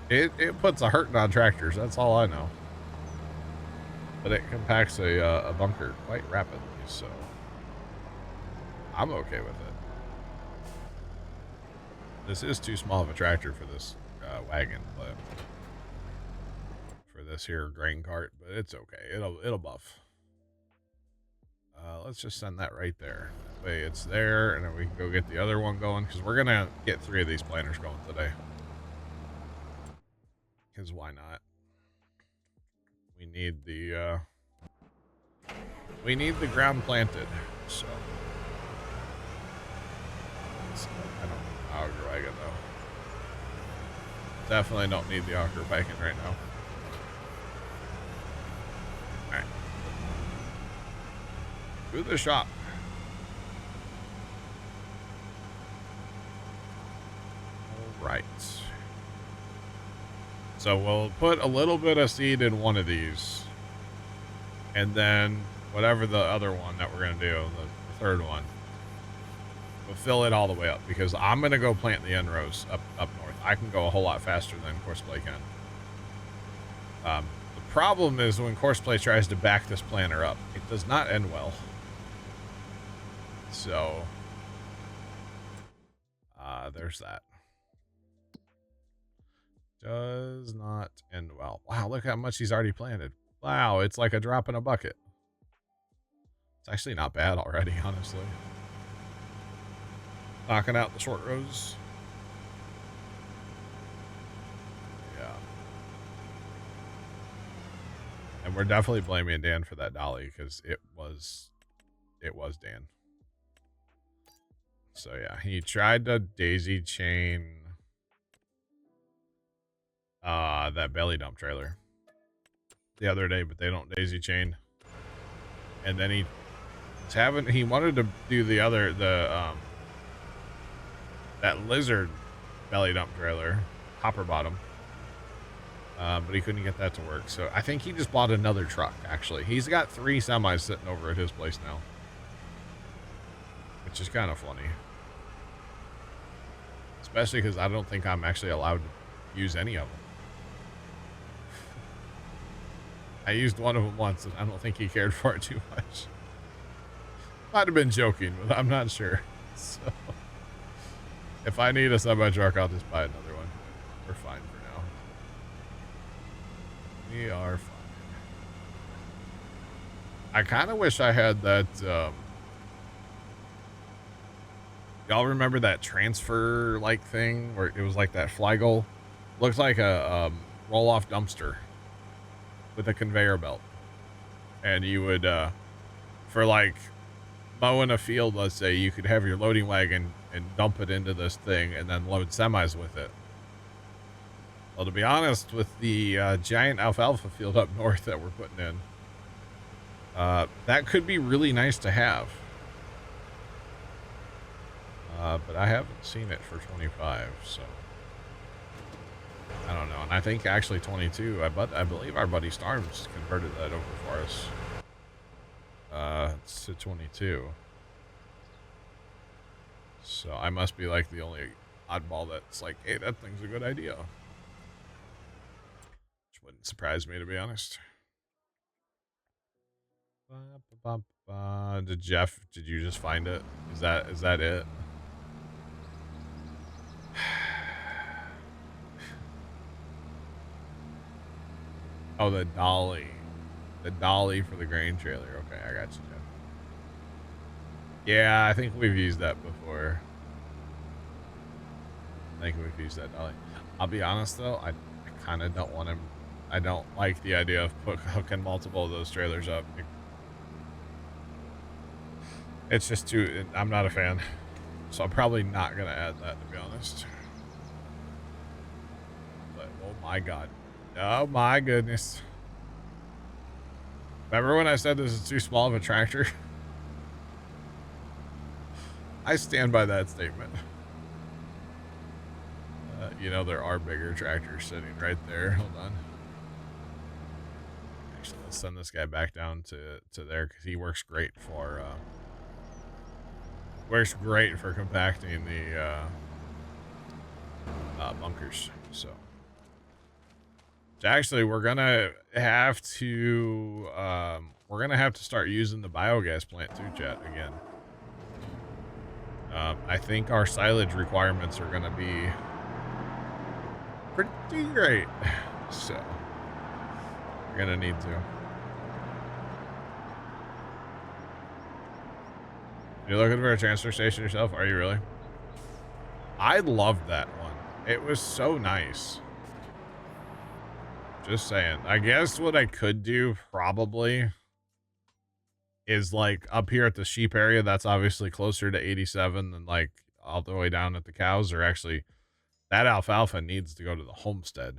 It puts a hurting on tractors. That's all I know. But it compacts a bunker quite rapidly, so I'm okay with it. This is too small of a tractor for this wagon, but for this here grain cart, but it's okay. It'll buff. Let's just send that right there. That way it's there, and then we can go get the other one going, because we're gonna get 3 of these planters going today. Because why not? We need the ground planted, so. I don't need the auger wagon though. Definitely don't need the auger wagon right now. Alright. To the shop. Alright. So we'll put a little bit of seed in one of these. And then whatever the other one that we're going to do, the third one, we'll fill it all the way up because I'm going to go plant the end rows up north. I can go a whole lot faster than Courseplay can. The problem is when Courseplay tries to back this planter up, it does not end well. So, there's that. Does not end well. Wow, look how much he's already planted. Wow, it's like a drop in a bucket. It's actually not bad already, honestly. Knocking out the short rows. Yeah. And we're definitely blaming Dan for that dolly because it was Dan. So yeah, he tried to daisy chain that belly dump trailer the other day, but they don't daisy chain. And then he wanted to do that lizard belly dump trailer, hopper bottom. But he couldn't get that to work. So I think he just bought another truck, actually. He's got 3 semis sitting over at his place now, which is kind of funny. Especially because I don't think I'm actually allowed to use any of them. I used one of them once, and I don't think he cared for it too much. Might have been joking, but I'm not sure. So, if I need a semi-truck, I'll just buy another one. We're fine for now. We are fine. I kind of wish I had that, y'all remember that transfer-like thing where it was like that fly goal? Looks like a roll-off dumpster with a conveyor belt. And you would, for like mowing a field, let's say, you could have your loading wagon and dump it into this thing and then load semis with it. Well, to be honest, with the giant alfalfa field up north that we're putting in, that could be really nice to have. But I haven't seen it for 25, so I don't know. And I think actually 22, I believe our buddy Starms converted that over for us. It's to 22. So I must be like the only oddball that's like, hey, that thing's a good idea. Which wouldn't surprise me, to be honest. Did you just find it? Is that it? Oh, the dolly. The dolly for the grain trailer. Okay, I got you, Jeff. Yeah, I think we've used that before. I think we've used that dolly. I'll be honest, though. I kind of don't want him. I don't like the idea of hooking multiple of those trailers up. It's just too... I'm not a fan. So I'm probably not going to add that, to be honest. But, oh my god. Oh my goodness. Remember when I said this is too small of a tractor? I stand by that statement. You know, there are bigger tractors sitting right there. Hold on. Actually, let's send this guy back down to there because he works great for compacting the bunkers. So actually, we're gonna have to start using the biogas plant too, chat, again. I think our silage requirements are gonna be pretty great, so we're gonna need to. You're looking for a transfer station yourself? Are you really? I loved that one. It was so nice. Just saying. I guess what I could do probably is like up here at the sheep area. That's obviously closer to 87 than like all the way down at the cows. Or actually, that alfalfa needs to go to the homestead.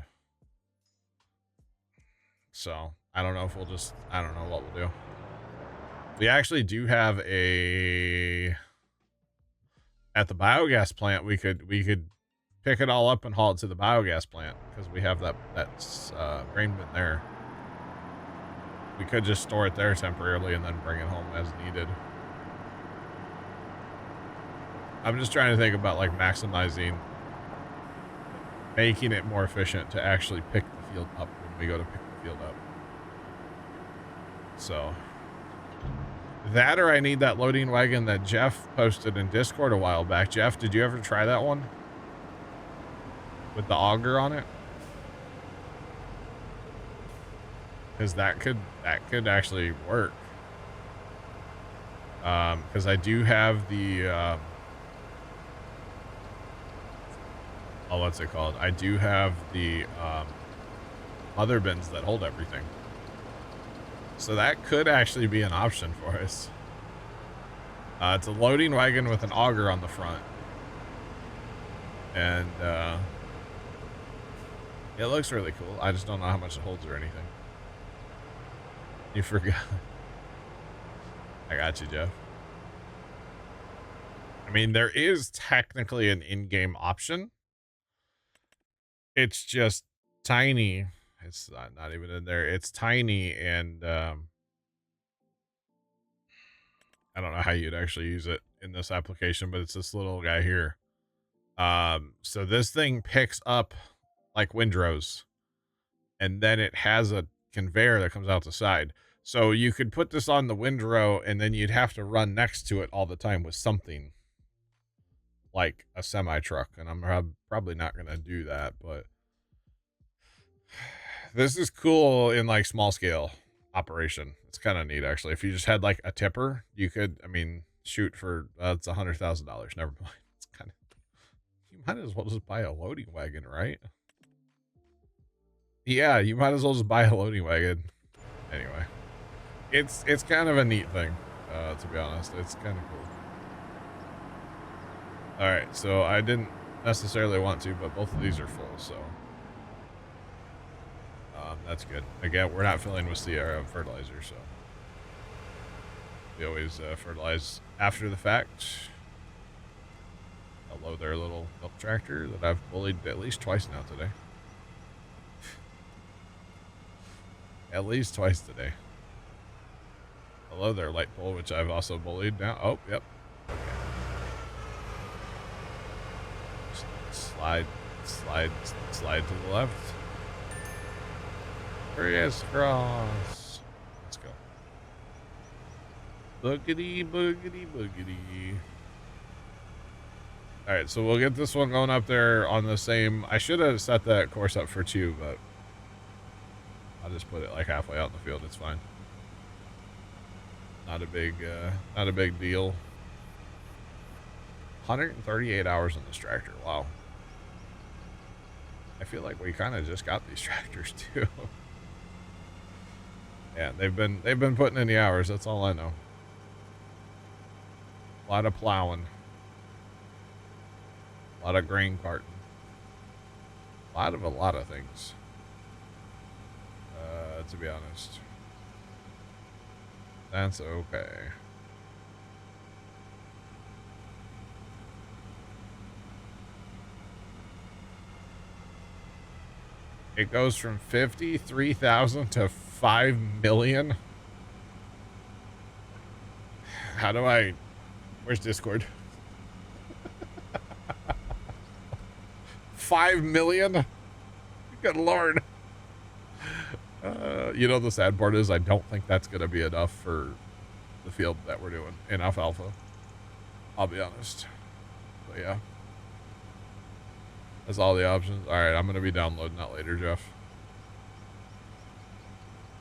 So I don't know if I don't know what we'll do. We actually do have at the biogas plant, we could pick it all up and haul it to the biogas plant because we have that grain bin there. We could just store it there temporarily and then bring it home as needed. I'm just trying to think about like maximizing, making it more efficient to actually pick the field up when we go to pick the field up. So that, or I need that loading wagon that Jeff posted in Discord a while back. Jeff, did you ever try that one with the auger on it? Because that could actually work. Because I do have the oh, what's it called? I do have the mother bins that hold everything. So that could actually be an option for us. It's a loading wagon with an auger on the front. And it looks really cool. I just don't know how much it holds or anything. You forgot. I got you, Jeff. I mean, there is technically an in-game option. It's just tiny. It's not even in there. It's tiny, and I don't know how you'd actually use it in this application, but it's this little guy here. So this thing picks up like windrows, and then it has a conveyor that comes out the side. So you could put this on the windrow, and then you'd have to run next to it all the time with something like a semi truck, and I'm probably not going to do that, but this is cool in like small scale operation. It's kind of neat, actually. If you just had like a tipper, you could, I mean, shoot for it's $100,000. Never mind. It's kind of, you might as well just buy a loading wagon, right? Yeah, you might as well just buy a loading wagon. Anyway, it's kind of a neat thing, to be honest. It's kind of cool. All right, so I didn't necessarily want to, but both of these are full, so that's good. Again, we're not filling with the fertilizer, so we always fertilize after the fact. Hello there, little milk tractor that I've bullied at least twice now today. At least twice today. Hello there, light pole, which I've also bullied now. Oh, yep. Okay. Slide to the left. Crisscross. Let's go. Boogity, boogity, boogity. All right, so we'll get this one going up there on the same. I should have set that course up for 2, but I'll just put it like halfway out in the field. It's fine. Not a big deal. 138 hours on this tractor. Wow. I feel like we kind of just got these tractors too. Yeah, they've been putting in the hours. That's all I know. A lot of plowing. A lot of grain carting. A lot of things. To be honest. That's okay. It goes from 53,000 to 5 million. How do I... Where's Discord? 5 million? Good Lord. You know, the sad part is I don't think that's going to be enough for the field that we're doing in alfalfa. I'll be honest. But yeah. That's all the options. All right, I'm going to be downloading that later, Jeff.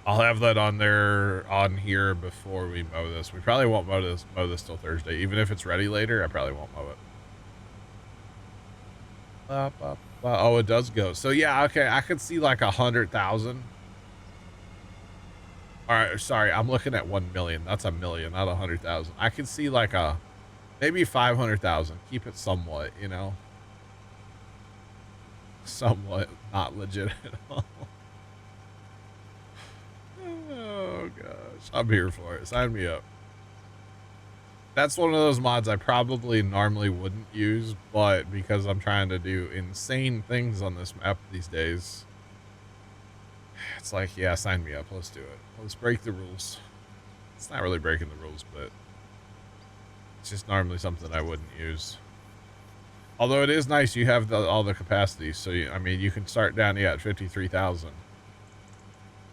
I'll have that on here before we mow this. We probably won't mow this till Thursday. Even if it's ready later, I probably won't mow it. Oh, it does go. So yeah, okay, I could see like 100,000. All right, sorry, I'm looking at 1 million. That's a million, not 100,000. I can see like maybe 500,000. Keep it somewhat, you know. Somewhat not legit at all. Oh gosh, I'm here for it. Sign me up. That's one of those mods I probably normally wouldn't use, but because I'm trying to do insane things on this map these days, It's like, yeah, sign me up. Let's do it. Let's break the rules. It's not really breaking the rules, but it's just normally something I wouldn't use. Although it is nice you have all the capacities. So, I mean, you can start down, at 53,000.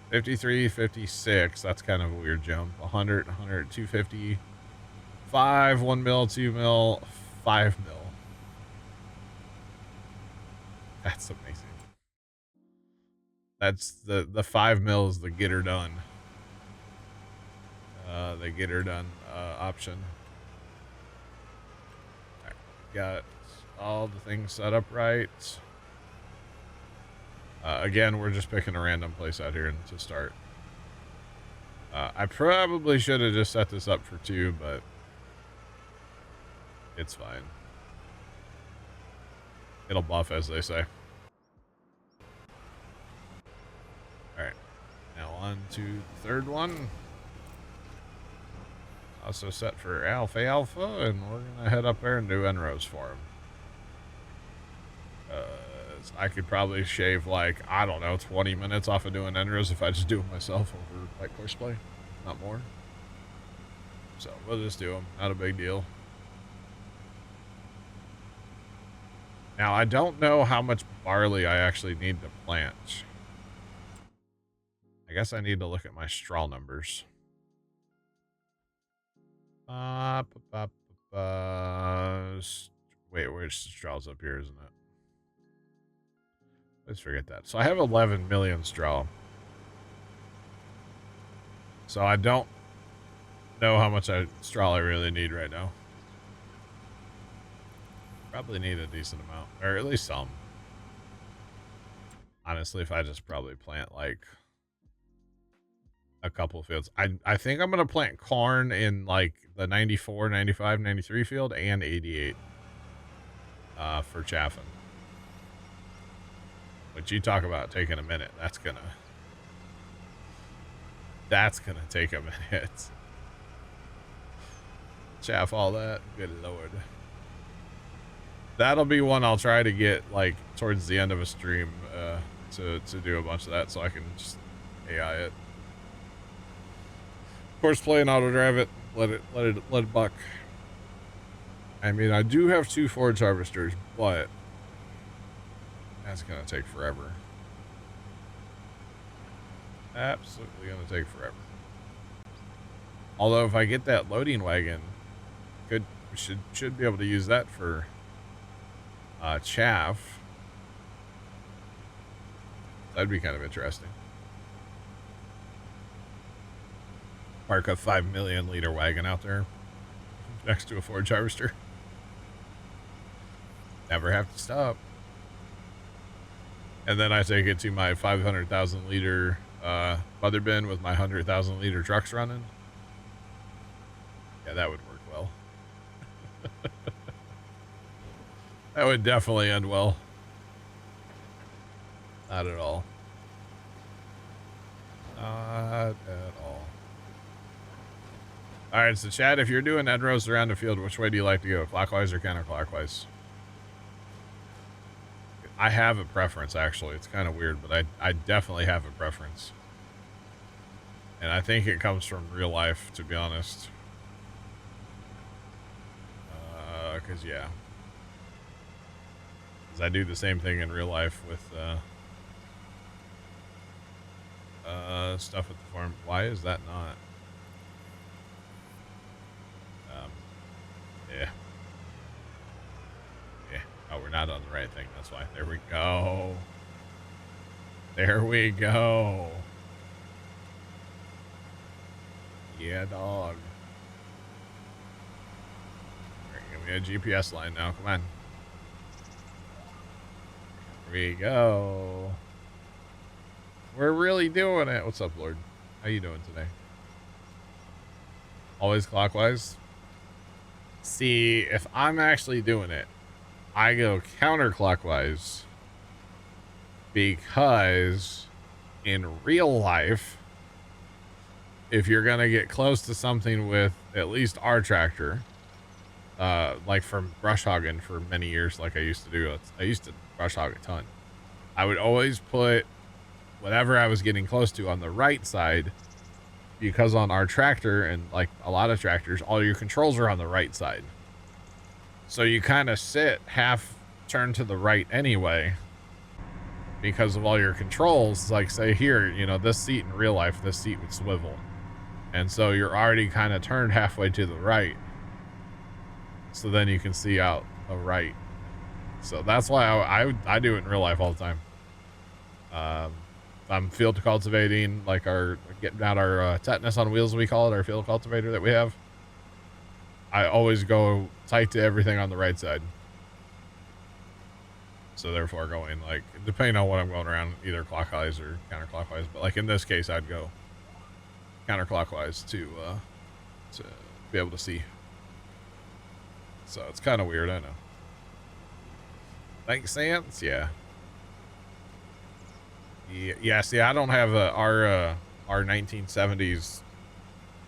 53, 56. That's kind of a weird jump. 100, 100, 250, 5, 1 mil, 2 mil, 5 mil. That's amazing. That's the 5 mil is the get her done. The get her done option. Right, got all the things set up right. Again, we're just picking a random place out here to start. I probably should have just set this up for 2, but it's fine. It'll buff, as they say. Alright. Now on to the third one. Also set for Alpha, and we're going to head up there and do en-rows for him. I could probably shave, like, I don't know, 20 minutes off of doing en-rows if I just do it myself over, like, horseplay. Not more. So, we'll just do them. Not a big deal. Now, I don't know how much barley I actually need to plant. I guess I need to look at my straw numbers. Wait, where's the straws up here, isn't it? Let's forget that. So I have 11 million straw. So I don't know how much straw I really need right now. Probably need a decent amount, or at least some. Honestly, if I just probably plant like a couple fields. I think I'm going to plant corn in like the 94, 95, 93 field and 88 for chaffing. But you talk about taking a minute. That's gonna take a minute. Chaff all that. Good Lord. That'll be one I'll try to get like towards the end of a stream to do a bunch of that so I can just AI it. Of course, play and auto drive it. Let it buck. I mean, I do have 2 forage harvesters, but that's gonna take forever. Absolutely gonna take forever. Although if I get that loading wagon, should be able to use that for chaff. That'd be kind of interesting. Park a 5 million liter wagon out there next to a forage harvester. Never have to stop. And then I take it to my 500,000 liter mother bin with my 100,000 liter trucks running. Yeah, that would work well. That would definitely end well. Not at all. Not at all. Alright, so Chad, if you're doing en-rows around the field, which way do you like to go? Clockwise or counterclockwise? I have a preference, actually. It's kind of weird, but I definitely have a preference. And I think it comes from real life, to be honest. Because, yeah. Because I do the same thing in real life with stuff at the farm. Why is that not? Yeah. Yeah. Oh, we're not on the right thing. That's why. There we go. There we go. Yeah, dog. Right, give me a GPS line now. Come on. There we go. We're really doing it. What's up, Lord? How you doing today? Always clockwise? See, if I'm actually doing it, I go counterclockwise because in real life, if you're going to get close to something with at least our tractor, like from brush hogging for many years, like I used to do, I used to brush hog a ton. I would always put whatever I was getting close to on the right side, because on our tractor and like a lot of tractors, all your controls are on the right side. So you kind of sit half turned to the right anyway because of all your controls. Like say here, you know, this seat in real life, this seat would swivel. And so you're already kind of turned halfway to the right. So then you can see out the right. So that's why I do it in real life all the time. I'm field cultivating, like getting out our tetanus on wheels, we call it, our field cultivator that we have. I always go tight to everything on the right side. So therefore going like, depending on what I'm going around, either clockwise or counterclockwise. But like in this case, I'd go counterclockwise to be able to see. So it's kind of weird, I know. Makes sense, yeah. Yeah, see, I don't have our 1970s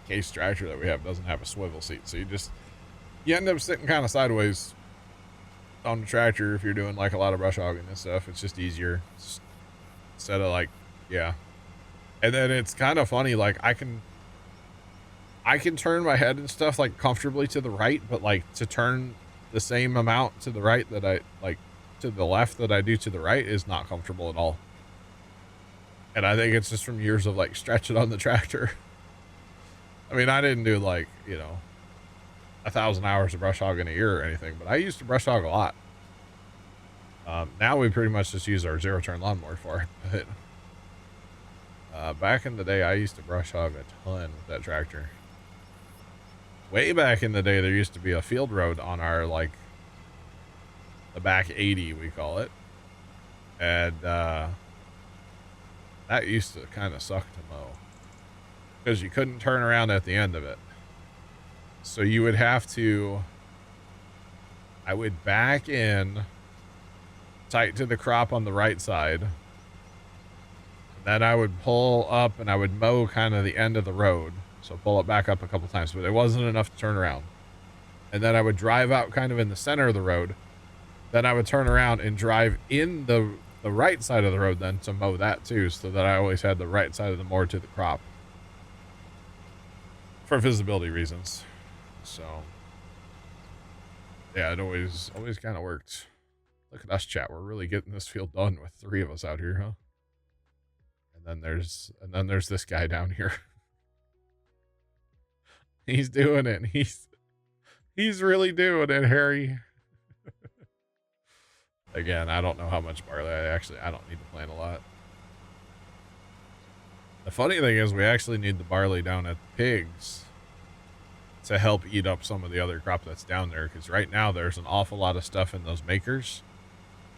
case tractor that we have doesn't have a swivel seat, so you end up sitting kind of sideways on the tractor if you're doing like a lot of brush hogging and stuff. It's just easier instead of like, yeah. And then it's kind of funny, like I can turn my head and stuff like comfortably to the right, but like to turn the same amount to the right that I like to the left that I do to the right is not comfortable at all. And I think it's just from years of like stretching on the tractor. I mean, I didn't do like, you know, 1,000 hours of brush hogging a year or anything, but I used to brush hog a lot. Now we pretty much just use our zero turn lawnmower for it. But back in the day, I used to brush hog a ton with that tractor. Way back in the day, there used to be a field road on our, like, the back 80, we call it. And, that used to kind of suck to mow because you couldn't turn around at the end of it. So you would have to, I would back in tight to the crop on the right side. And then I would pull up and I would mow kind of the end of the road. So pull it back up a couple times, but it wasn't enough to turn around. And then I would drive out kind of in the center of the road. Then I would turn around and drive in the right side of the road then to mow that too, so that I always had the right side of the mower to the crop for visibility reasons. So yeah, it always kind of worked. Look at us, chat. We're really getting this field done with 3 of us out here, huh? And then there's this guy down here. He's doing it. He's really doing it, Harry. Again, I don't know how much barley. I don't need to plant a lot. The funny thing is we actually need the barley down at the pigs to help eat up some of the other crop that's down there. Because right now there's an awful lot of stuff in those makers.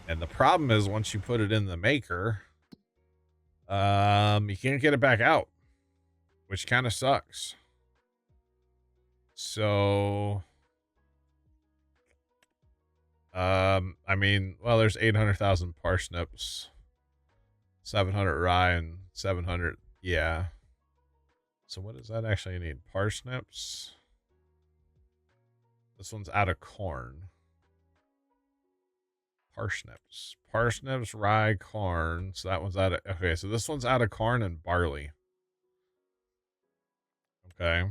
And the problem is once you put it in the maker, you can't get it back out, which kind of sucks. So... I mean, well, there's 800,000 parsnips, 700 rye, and 700, yeah. So what does that actually need? Parsnips. This one's out of corn. Parsnips, rye, corn. So that one's out of, okay, so this one's out of corn and barley. Okay.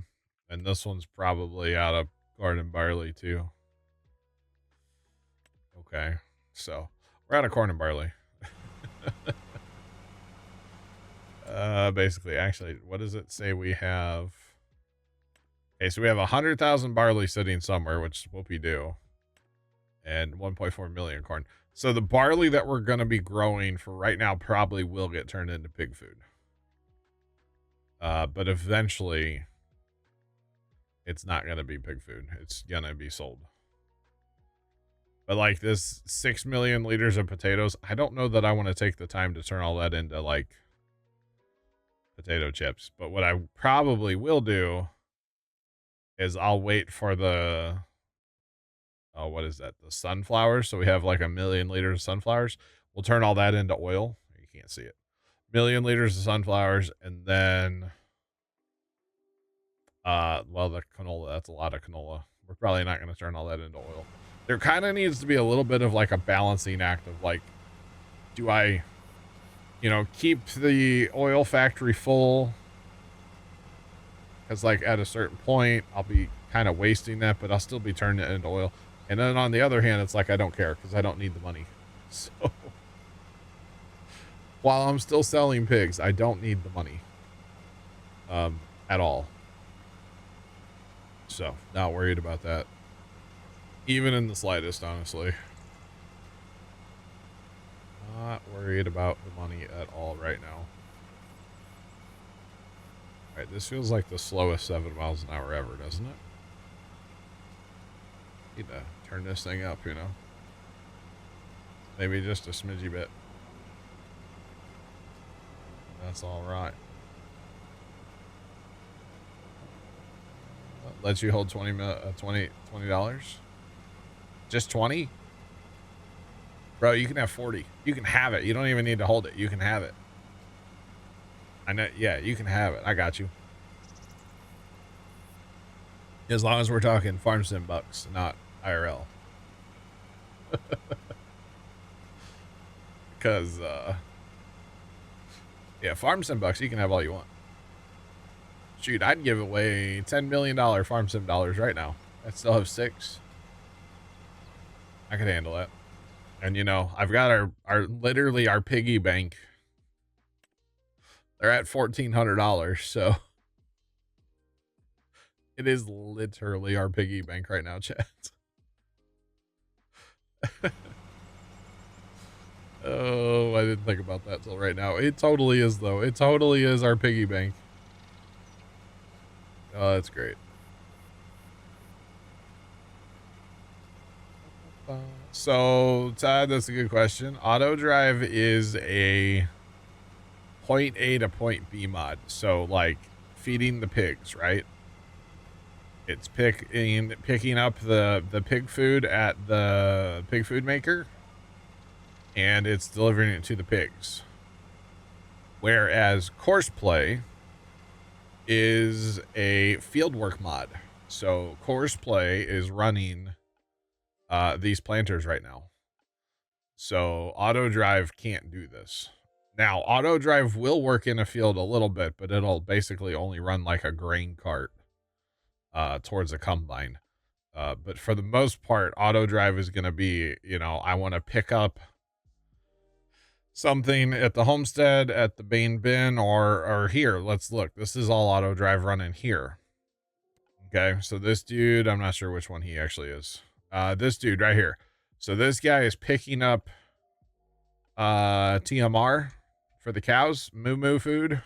And this one's probably out of corn and barley too. Okay, so we're out of corn and barley. Basically, actually, what does it say we have? Okay, so we have 100,000 barley sitting somewhere, which whoopie do, and 1.4 million corn. So the barley that we're going to be growing for right now probably will get turned into pig food. But eventually, it's not going to be pig food. It's going to be sold. But like this 6 million liters of potatoes, I don't know that I want to take the time to turn all that into like potato chips. But what I probably will do is I'll wait for the, oh, what is that? The sunflowers. So we have like 1 million liters of sunflowers. We'll turn all that into oil. You can't see it. 1 million liters of sunflowers. And then, well, the canola, that's a lot of canola. We're probably not going to turn all that into oil. There kind of needs to be a little bit of like a balancing act of like, do I you know, keep the oil factory full. Because, like, at a certain point, I'll be kind of wasting that, but I'll still be turning it into oil. And then on the other hand, it's like I don't care because I don't need the money. So, while I'm still selling pigs, I don't need the money at all. So, not worried about that. Even in the slightest, honestly. Not worried about the money at all right now. Alright, this feels like the slowest 7 miles an hour ever, doesn't it? Need to turn this thing up, you know? Maybe just a smidgy bit. That's alright. Lets you hold $20. Just 20? Bro, you can have 40. You can have it. You don't even need to hold it. You can have it. I know. Yeah, you can have it. I got you. As long as we're talking farm sim bucks, not IRL. Because, yeah, farm sim bucks, you can have all you want. Shoot, I'd give away $10 million farm sim dollars right now. I still have 6. I could handle that. And, you know, I've got literally our piggy bank. They're at $1,400, so it is literally our piggy bank right now, chat. Oh, I didn't think about that till right now. It totally is, though. It totally is our piggy bank. Oh, that's great. So, Todd, that's a good question. Auto drive is a point A to point B mod. So, like, feeding the pigs, right? It's picking up the pig food at the pig food maker, and it's delivering it to the pigs. Whereas course play is a fieldwork mod. So course play is running these planters right now. So auto drive can't do this. Now, auto drive will work in a field a little bit, but it'll basically only run like a grain cart towards a combine. But for the most part, auto drive is going to be, you know, I want to pick up something at the homestead, at the main bin, or here. Let's look. This is all auto drive running here. Okay, so this dude, I'm not sure which one he actually is. This dude right here. So this guy is picking up TMR for the cows, moo food,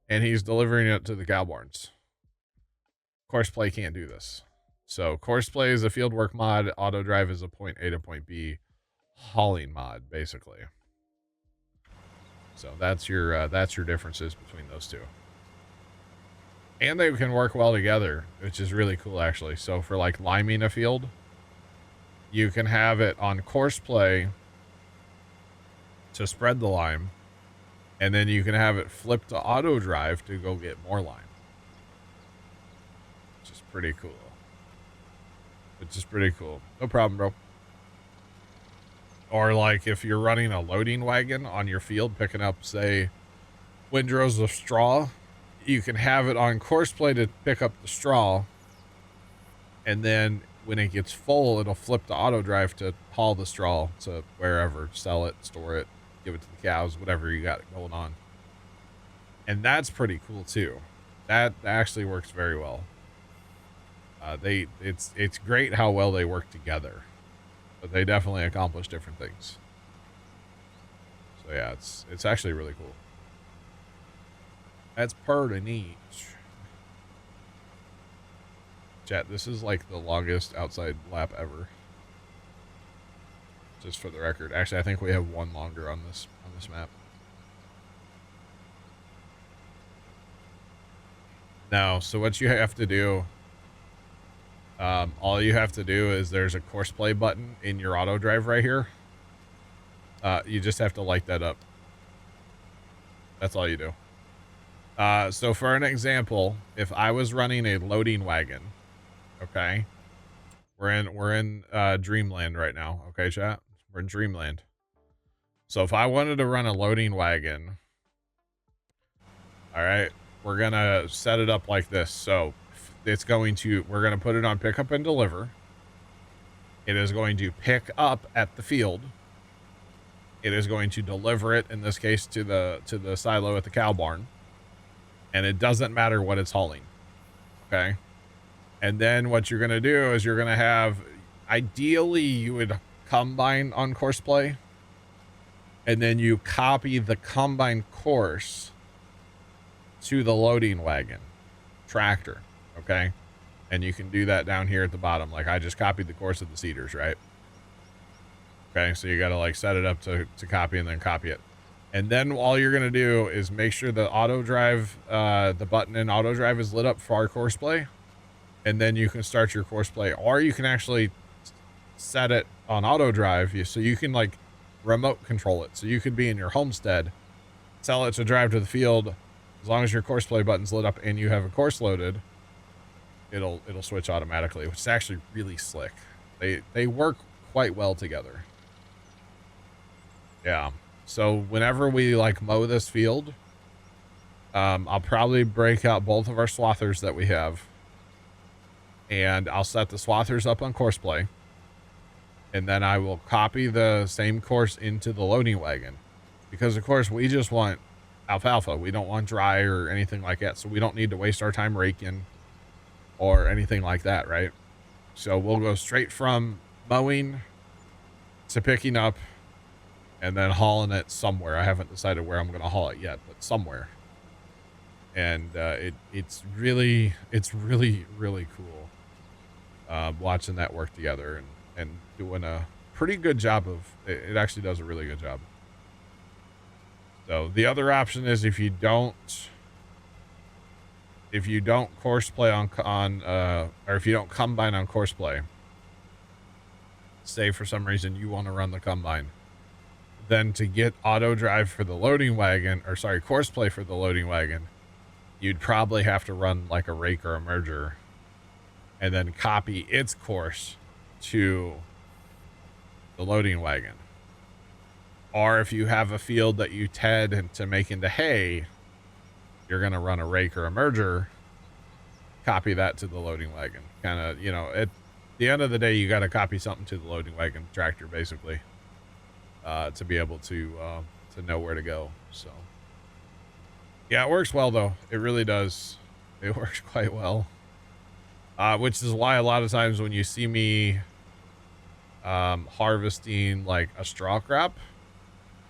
and he's delivering it to the cow barns. Course play can't do this. So course play is a fieldwork mod. Auto drive is a point A to point B hauling mod, basically. So that's your differences between those two. And they can work well together, which is really cool, actually. So for like liming a field, you can have it on course play to spread the lime, and then you can have it flip to auto drive to go get more lime. Which is pretty cool. No problem, bro. Or like if you're running a loading wagon on your field, picking up, say, windrows of straw, you can have it on course play to pick up the straw, and then when it gets full, it'll flip to auto drive to haul the straw to wherever, sell it, store it, give it to the cows, whatever you got going on. And that's pretty cool too. That actually works very well. It's great how well they work together, but they definitely accomplish different things. So yeah, it's actually really cool. That's pretty neat. Chat, this is like the longest outside lap ever. Just for the record. Actually, I think we have one longer on this map. No, so what you have to do, all you have to do is there's a course play button in your auto drive right here. You just have to light that up. That's all you do. So for an example, if I was running a loading wagon, okay, we're in dreamland right now. Okay, chat, we're in dreamland. So if I wanted to run a loading wagon, all right, we're going to set it up like this. So we're going to put it on pick up and deliver. It is going to pick up at the field. It is going to deliver it, in this case, to the silo at the cow barn. And it doesn't matter what it's hauling. Okay. And then what you're going to do is you're going to have, ideally you would combine on course play. And then you copy the combine course to the loading wagon tractor. Okay. And you can do that down here at the bottom. Like I just copied the course of the cedars, right? Okay. So you got to like set it up to copy and then copy it. And then all you're going to do is make sure the auto drive, the button in auto drive is lit up for our course play. And then you can start your course play, or you can actually set it on auto drive. So you can like remote control it. So you could be in your homestead, tell it to drive to the field. As long as your course play button's lit up and you have a course loaded, it'll switch automatically, which is actually really slick. They work quite well together. Yeah. So whenever we like mow this field, I'll probably break out both of our swathers that we have, and I'll set the swathers up on course play. And then I will copy the same course into the loading wagon, because of course we just want alfalfa. We don't want dry or anything like that. So we don't need to waste our time raking or anything like that. Right. So we'll go straight from mowing to picking up and then hauling it somewhere. I haven't decided where I'm going to haul it yet, but somewhere. And it's really, really cool watching that work together and doing a pretty good job of it. Actually does a really good job. So the other option is if you don't course play or if you don't combine on course play, say for some reason you want to run the combine, then to get auto drive for the loading wagon, or sorry, course play for the loading wagon, you'd probably have to run like a rake or a merger and then copy its course to the loading wagon. Or if you have a field that you ted to make into hay, you're going to run a rake or a merger, copy that to the loading wagon. Kind of, you know, at the end of the day, you got to copy something to the loading wagon tractor, basically, to be able to know where to go. So yeah, it works well though. It really does. It works quite well. Which is why a lot of times when you see me harvesting like a straw crop,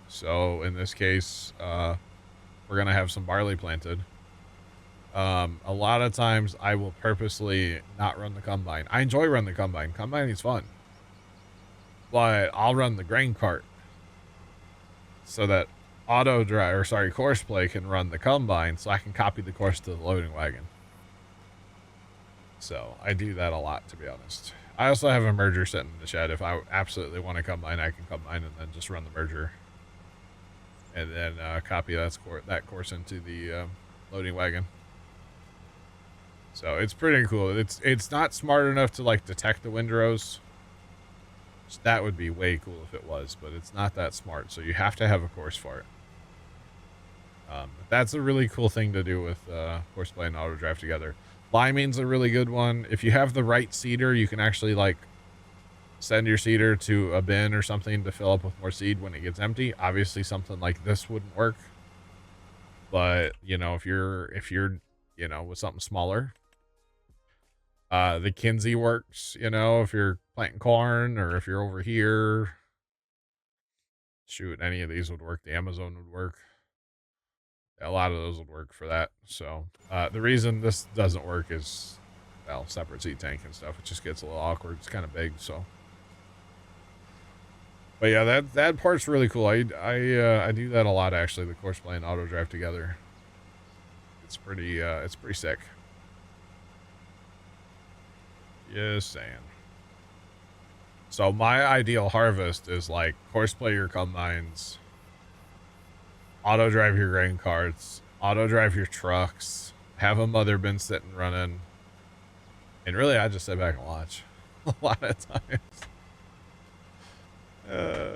so in this case, we're going to have some barley planted. A lot of times I will purposely not run the combine. I enjoy running the combine. Combine is fun. But I'll run the grain cart so that auto drive, or sorry, course play can run the combine so I can copy the course to the loading wagon. So I do that a lot, to be honest. I also have a merger sitting in the shed. If I absolutely want to combine, I can combine and then just run the merger. And then copy that course into the loading wagon. So it's pretty cool. It's not smart enough to like detect the windrows. That would be way cool if it was, but it's not that smart. So you have to have a course for it. That's a really cool thing to do with course play and auto drive together. Liming's a really good one. If you have the right seeder, you can actually like send your seeder to a bin or something to fill up with more seed when it gets empty. Obviously something like this wouldn't work, but you know, if you're, you know, with something smaller, the Kinsey works, you know, if you're planting corn or if you're over here, shoot, any of these would work. The Amazon would work. A lot of those would work for that. So the reason this doesn't work is, well, separate seed tank and stuff. It just gets a little awkward. It's kind of big. So, but yeah, that part's really cool. I do that a lot, actually. The course play and auto drive together. It's pretty sick. Just saying. So my ideal harvest is like course play your combines, auto drive your grain carts, auto drive your trucks, have a mother bin sitting running, and really I just sit back and watch a lot of times.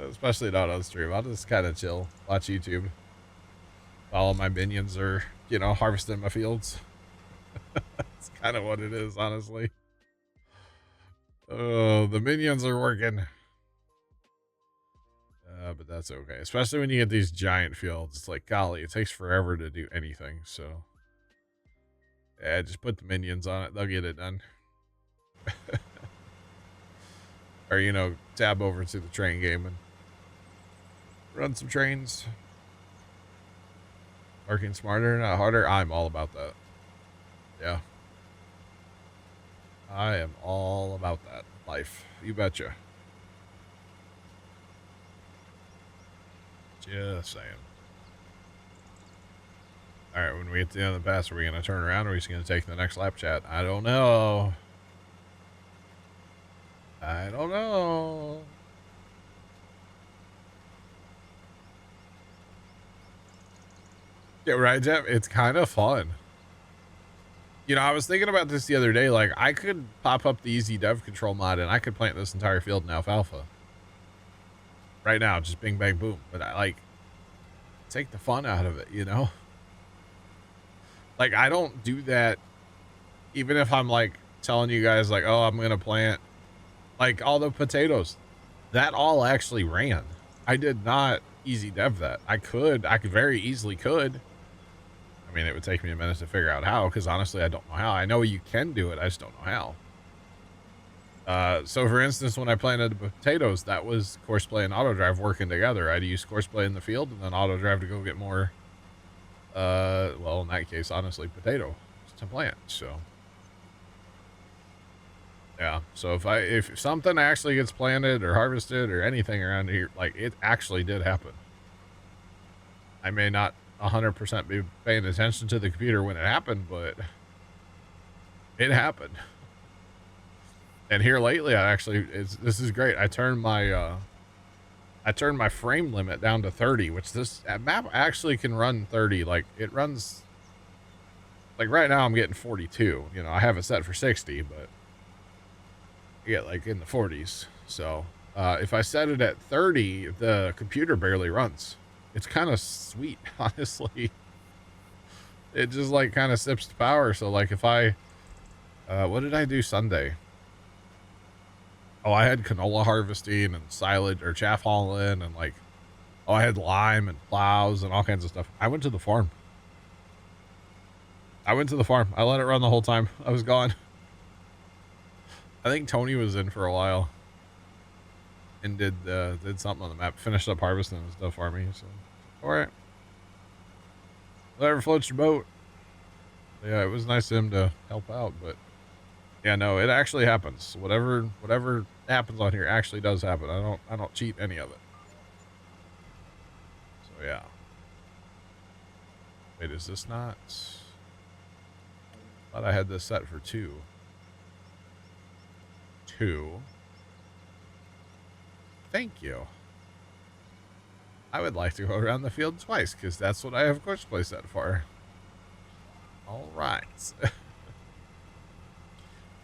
Especially not on stream. I'll just kind of chill, watch YouTube, while my minions are, you know, harvesting my fields. It's kind of what it is, honestly. Oh, the minions are working. But that's okay. Especially when you get these giant fields. It's like, golly, it takes forever to do anything. So, yeah, just put the minions on it. They'll get it done. Or, you know, tab over to the train game and run some trains. Working smarter, not harder. I'm all about that. Yeah. I am all about that life. You betcha. Just saying. All right, when we get to the end of the pass, are we going to turn around or are we just going to take the next lap, chat? I don't know. I don't know. Yeah, right, Jeff? It's kind of fun. You know, I was thinking about this the other day. Like, I could pop up the easy dev control mod and I could plant this entire field in alfalfa. Right now, just bing, bang, boom. But I, like, take the fun out of it, you know? Like, I don't do that even if I'm, like, telling you guys, like, oh, I'm going to plant, like, all the potatoes. That all actually ran. I did not easy dev that. I very easily could. I mean, it would take me a minute to figure out how, because honestly, I don't know how. I know you can do it, I just don't know how. So for instance, when I planted the potatoes, that was Courseplay and Autodrive working together. I'd use Courseplay in the field and then Autodrive to go get more, well, in that case, honestly, potato to plant, so. Yeah, so if something actually gets planted or harvested or anything around here, like, it actually did happen. I may not 100% be paying attention to the computer when it happened, but it happened. And here lately, this is great. I turned my frame limit down to 30, which this map actually can run 30. Like, it runs, like, right now I'm getting 42. You know, I have it set for 60, but you get like in the 40s. So if I set it at 30, the computer barely runs. It's kind of sweet, honestly. It just like kind of sips the power. So like if I, what did I do Sunday? Oh, I had canola harvesting and silage or chaff hauling and like, oh, I had lime and plows and all kinds of stuff. I went to the farm. I let it run the whole time I was gone. I think Tony was in for a while and did something on the map, finished up harvesting and stuff for me. So, all right. Whatever floats your boat. Yeah, it was nice of him to help out, but yeah, no, it actually happens. Whatever happens on here actually does happen. I don't cheat any of it. So yeah. Wait, is this not? Thought I had this set for 2. Thank you. I would like to go around the field twice because that's what I have Courseplay set for. All right.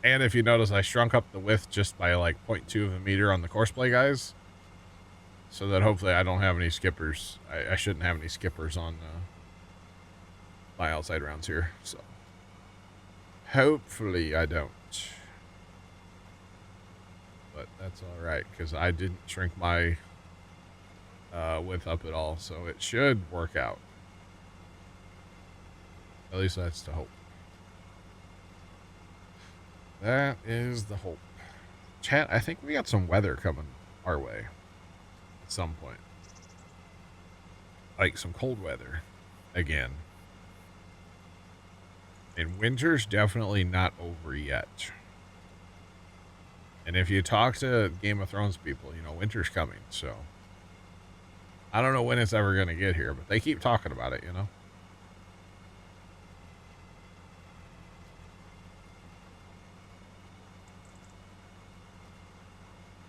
And if you notice, I shrunk up the width just by like 0.2 of a meter on the Courseplay guys, so that hopefully I don't have any skippers. I shouldn't have any skippers on my outside rounds here. So hopefully I don't. But that's all right because I didn't shrink my width up at all, so it should work out. At least that's the hope. That is the hope. Chat, I think we got some weather coming our way at some point. Like some cold weather again. And winter's definitely not over yet. And if you talk to Game of Thrones people, you know, winter's coming, so. I don't know when it's ever going to get here, but they keep talking about it, you know?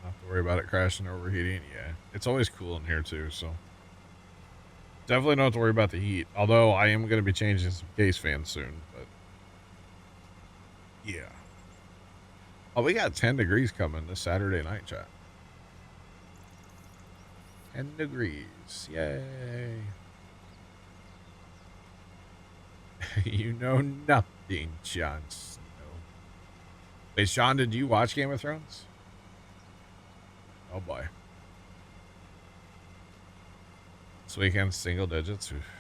Not have to worry about it crashing or overheating. Yeah, it's always cool in here, too, so. Definitely don't have to worry about the heat, although I am going to be changing some case fans soon, but. Yeah. Oh, we got 10 degrees coming this Saturday night, chat. 10 degrees. Yay. You know nothing, Jon Snow. Wait, Sean, did you watch Game of Thrones? Oh boy. This weekend, single digits. Oof.